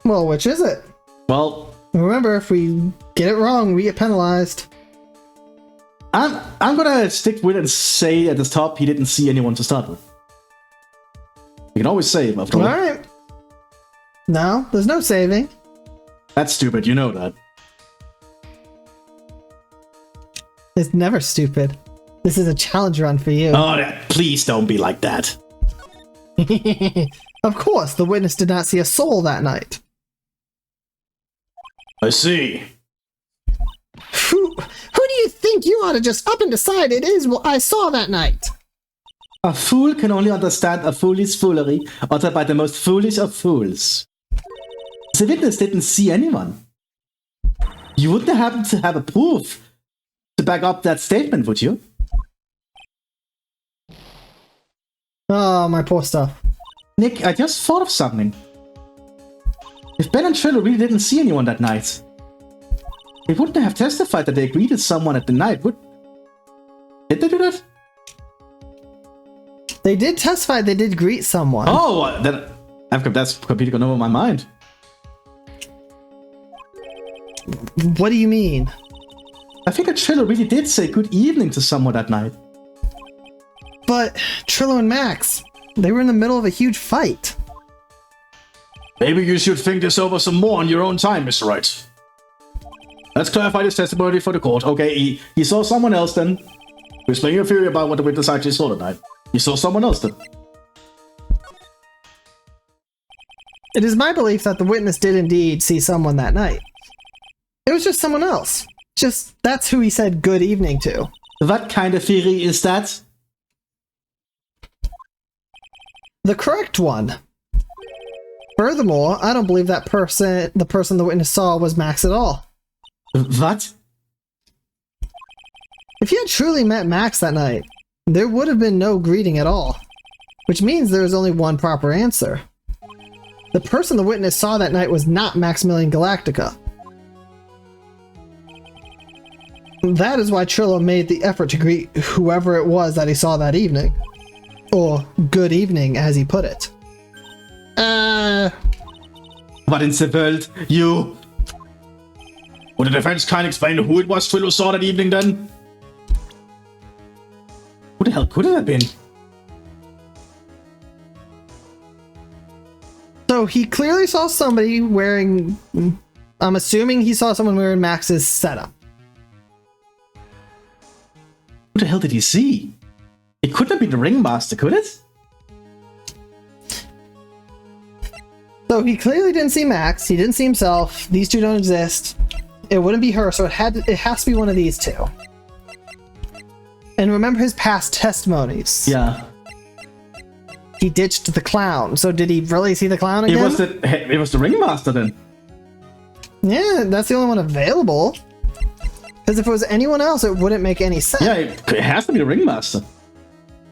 [SPEAKER 2] Well, which is it?
[SPEAKER 1] Well,
[SPEAKER 2] remember, if we get it wrong, we get penalized.
[SPEAKER 1] I'm gonna stick with it and say at the top he didn't see anyone to start with. You can always save after all.
[SPEAKER 2] Alright. No, there's no saving.
[SPEAKER 1] That's stupid, you know that.
[SPEAKER 2] It's never stupid. This is a challenge run for you.
[SPEAKER 1] Oh, please don't be like that.
[SPEAKER 2] Of course, the witness did not see a soul that night.
[SPEAKER 3] I see.
[SPEAKER 2] Who do you think you ought to just up and decide it is what I saw that night?
[SPEAKER 1] A fool can only understand a foolish foolery uttered by the most foolish of fools. The witness didn't see anyone. You wouldn't happen to have a proof to back up that statement, would you?
[SPEAKER 2] Oh, my poor stuff.
[SPEAKER 1] Nick, I just thought of something. If Ben and Triller really didn't see anyone that night, they wouldn't have testified that they greeted someone at the night, would... Did they do that?
[SPEAKER 2] They did testify they did greet someone.
[SPEAKER 1] Oh, then that's completely gone over my mind.
[SPEAKER 2] What do you mean?
[SPEAKER 1] I think that Triller really did say good evening to someone that night.
[SPEAKER 2] But Trillo and Max, they were in the middle of a huge fight.
[SPEAKER 3] Maybe you should think this over some more on your own time, Mr. Wright.
[SPEAKER 1] Let's clarify this testimony for the court. Okay, he saw someone else then. Explain your theory about what the witness actually saw tonight. He saw someone else then.
[SPEAKER 2] It is my belief that the witness did indeed see someone that night. It was just someone else. Just, that's who he said good evening to.
[SPEAKER 1] What kind of theory is that?
[SPEAKER 2] The correct one. Furthermore, I don't believe that the person the witness saw was Max at all.
[SPEAKER 1] What?
[SPEAKER 2] If he had truly met Max that night, there would have been no greeting at all. Which means there is only one proper answer. The person the witness saw that night was not Maximilian Galactica. That is why Trillo made the effort to greet whoever it was that he saw that evening. Or good evening, as he put it.
[SPEAKER 1] What in the world? You...
[SPEAKER 3] Would the defense kind of explain who it was Trillo saw that evening then?
[SPEAKER 1] Who the hell could it have been?
[SPEAKER 2] So he clearly saw somebody wearing... I'm assuming he saw someone wearing Max's setup.
[SPEAKER 1] Who the hell did he see? It couldn't have been the ringmaster, could it?
[SPEAKER 2] So he clearly didn't see Max, he didn't see himself, these two don't exist. It wouldn't be her, so it has to be one of these two. And remember his past testimonies.
[SPEAKER 1] Yeah.
[SPEAKER 2] He ditched the clown, so did he really see the clown again?
[SPEAKER 1] It was the ringmaster then.
[SPEAKER 2] Yeah, that's the only one available. Because if it was anyone else, it wouldn't make any sense.
[SPEAKER 1] Yeah, it has to be the ringmaster.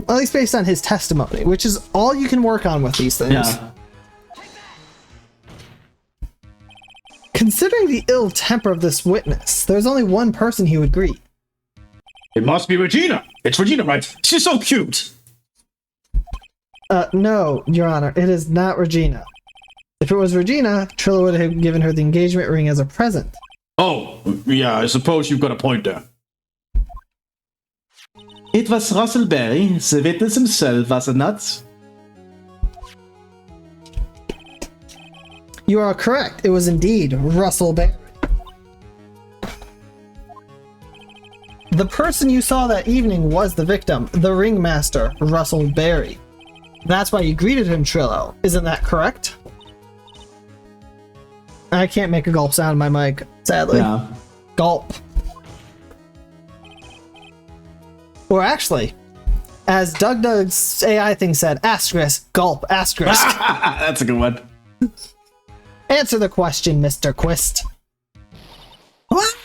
[SPEAKER 2] At least based on his testimony, which is all you can work on with these things.
[SPEAKER 1] Yeah.
[SPEAKER 2] Considering the ill temper of this witness, there's only one person he would greet.
[SPEAKER 3] It must be Regina. It's Regina, right? She's so cute.
[SPEAKER 2] No, Your Honor, it is not Regina. If it was Regina, Trillo would have given her the engagement ring as a present.
[SPEAKER 3] Oh, yeah, I suppose you've got a point there.
[SPEAKER 1] It was Russell Berry, the witness himself, was it not?
[SPEAKER 2] You are correct. It was indeed Russell Berry. The person you saw that evening was the victim, the ringmaster, Russell Berry. That's why you greeted him, Trillo. Isn't that correct? I can't make a gulp sound in my mic. Sadly.
[SPEAKER 1] Yeah.
[SPEAKER 2] Gulp. Or actually, as Doug's AI thing said, asterisk, gulp, asterisk.
[SPEAKER 1] That's a good one.
[SPEAKER 2] Answer the question, Mr. Quist. What?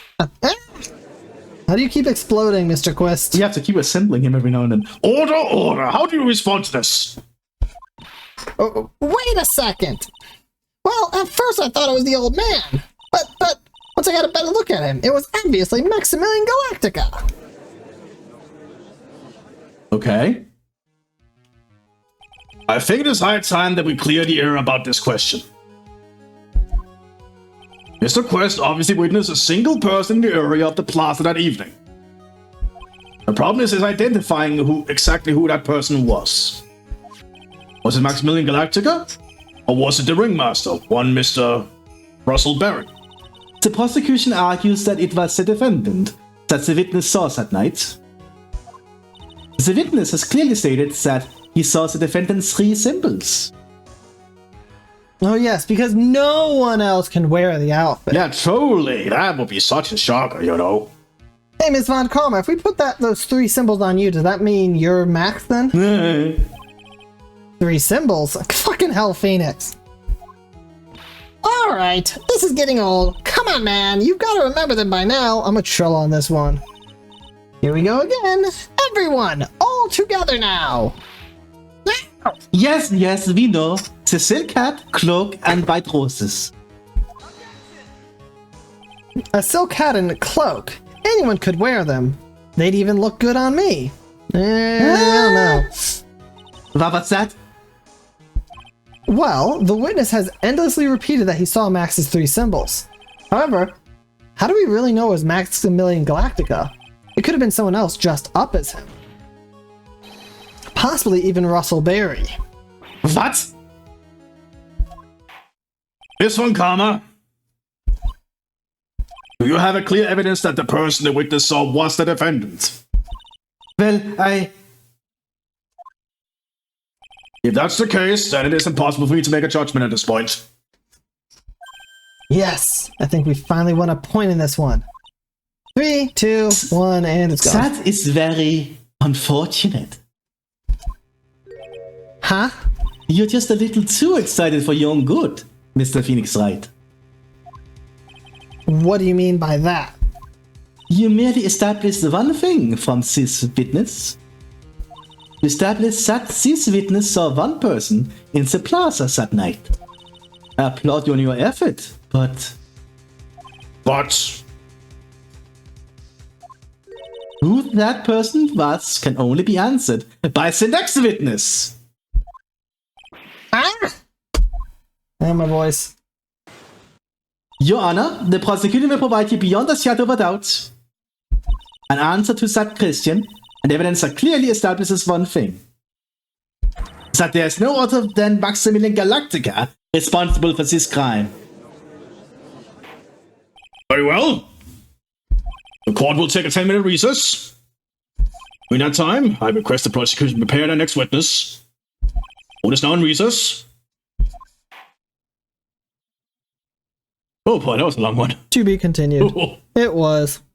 [SPEAKER 2] How do you keep exploding, Mr. Quist?
[SPEAKER 1] You have to keep assembling him every now and then.
[SPEAKER 3] Order, order. How do you respond to this?
[SPEAKER 2] Oh, wait a second. Well, at first I thought it was the old man. But once I got a better look at him, it was obviously Maximilian Galactica.
[SPEAKER 1] Okay.
[SPEAKER 3] I think it is high time that we clear the air about this question. Mr. Quest obviously witnessed a single person in the area of the plaza that evening. The problem is identifying exactly who that person was. Was it Maximilian Galactica? Or was it the ringmaster, one Mr. Russell Berry?
[SPEAKER 1] The prosecution argues that it was the defendant that the witness saw that night. The witness has clearly stated that he saw the defendant's 3 symbols.
[SPEAKER 2] Oh yes, because no one else can wear the outfit.
[SPEAKER 3] Yeah, truly. That would be such a shocker, you know.
[SPEAKER 2] Hey, Ms. Von Karma, if we put those 3 symbols on you, does that mean you're Max then? 3 symbols? Fucking hell, Phoenix. Alright, this is getting old. Come on, man. You've got to remember them by now. I'm a troll on this one. Here we go again. Everyone, all together now.
[SPEAKER 1] Yes, we know. The silk hat, cloak, and white roses.
[SPEAKER 2] A silk hat and a cloak. Anyone could wear them. They'd even look good on me. I don't know.
[SPEAKER 1] What was that?
[SPEAKER 2] Well, the witness has endlessly repeated that he saw Max's 3 symbols. However, how do we really know it was Maximilian Galactica? It could have been someone else dressed up as him. Possibly even Russell Berry.
[SPEAKER 3] What? Miss Von Karma? Do you have a clear evidence that the person the witness saw was the defendant?
[SPEAKER 1] Well,
[SPEAKER 3] If that's the case, then it is impossible for you to make a judgment at this point.
[SPEAKER 2] Yes, I think we finally won a point in this one. 3, 2, 1, and it's gone.
[SPEAKER 1] That is very unfortunate.
[SPEAKER 2] Huh?
[SPEAKER 1] You're just a little too excited for your own good, Mr. Phoenix Wright.
[SPEAKER 2] What do you mean by that?
[SPEAKER 1] You merely established one thing from this witness. You established that this witness saw one person in the plaza that night. I applaud you on your effort, but who that person was can only be answered by the next witness.
[SPEAKER 2] Ah! And my voice.
[SPEAKER 1] Your Honor, the prosecutor will provide you beyond a shadow of a doubt an answer to that question, and evidence that clearly establishes one thing. That there is no other than Maximilian Galactica responsible for this crime.
[SPEAKER 3] Very well. The court will take a 10-minute recess. During that time, I request the prosecution prepare their next witness. Court is now in recess. Oh boy, that was a long one.
[SPEAKER 2] To be continued. It was.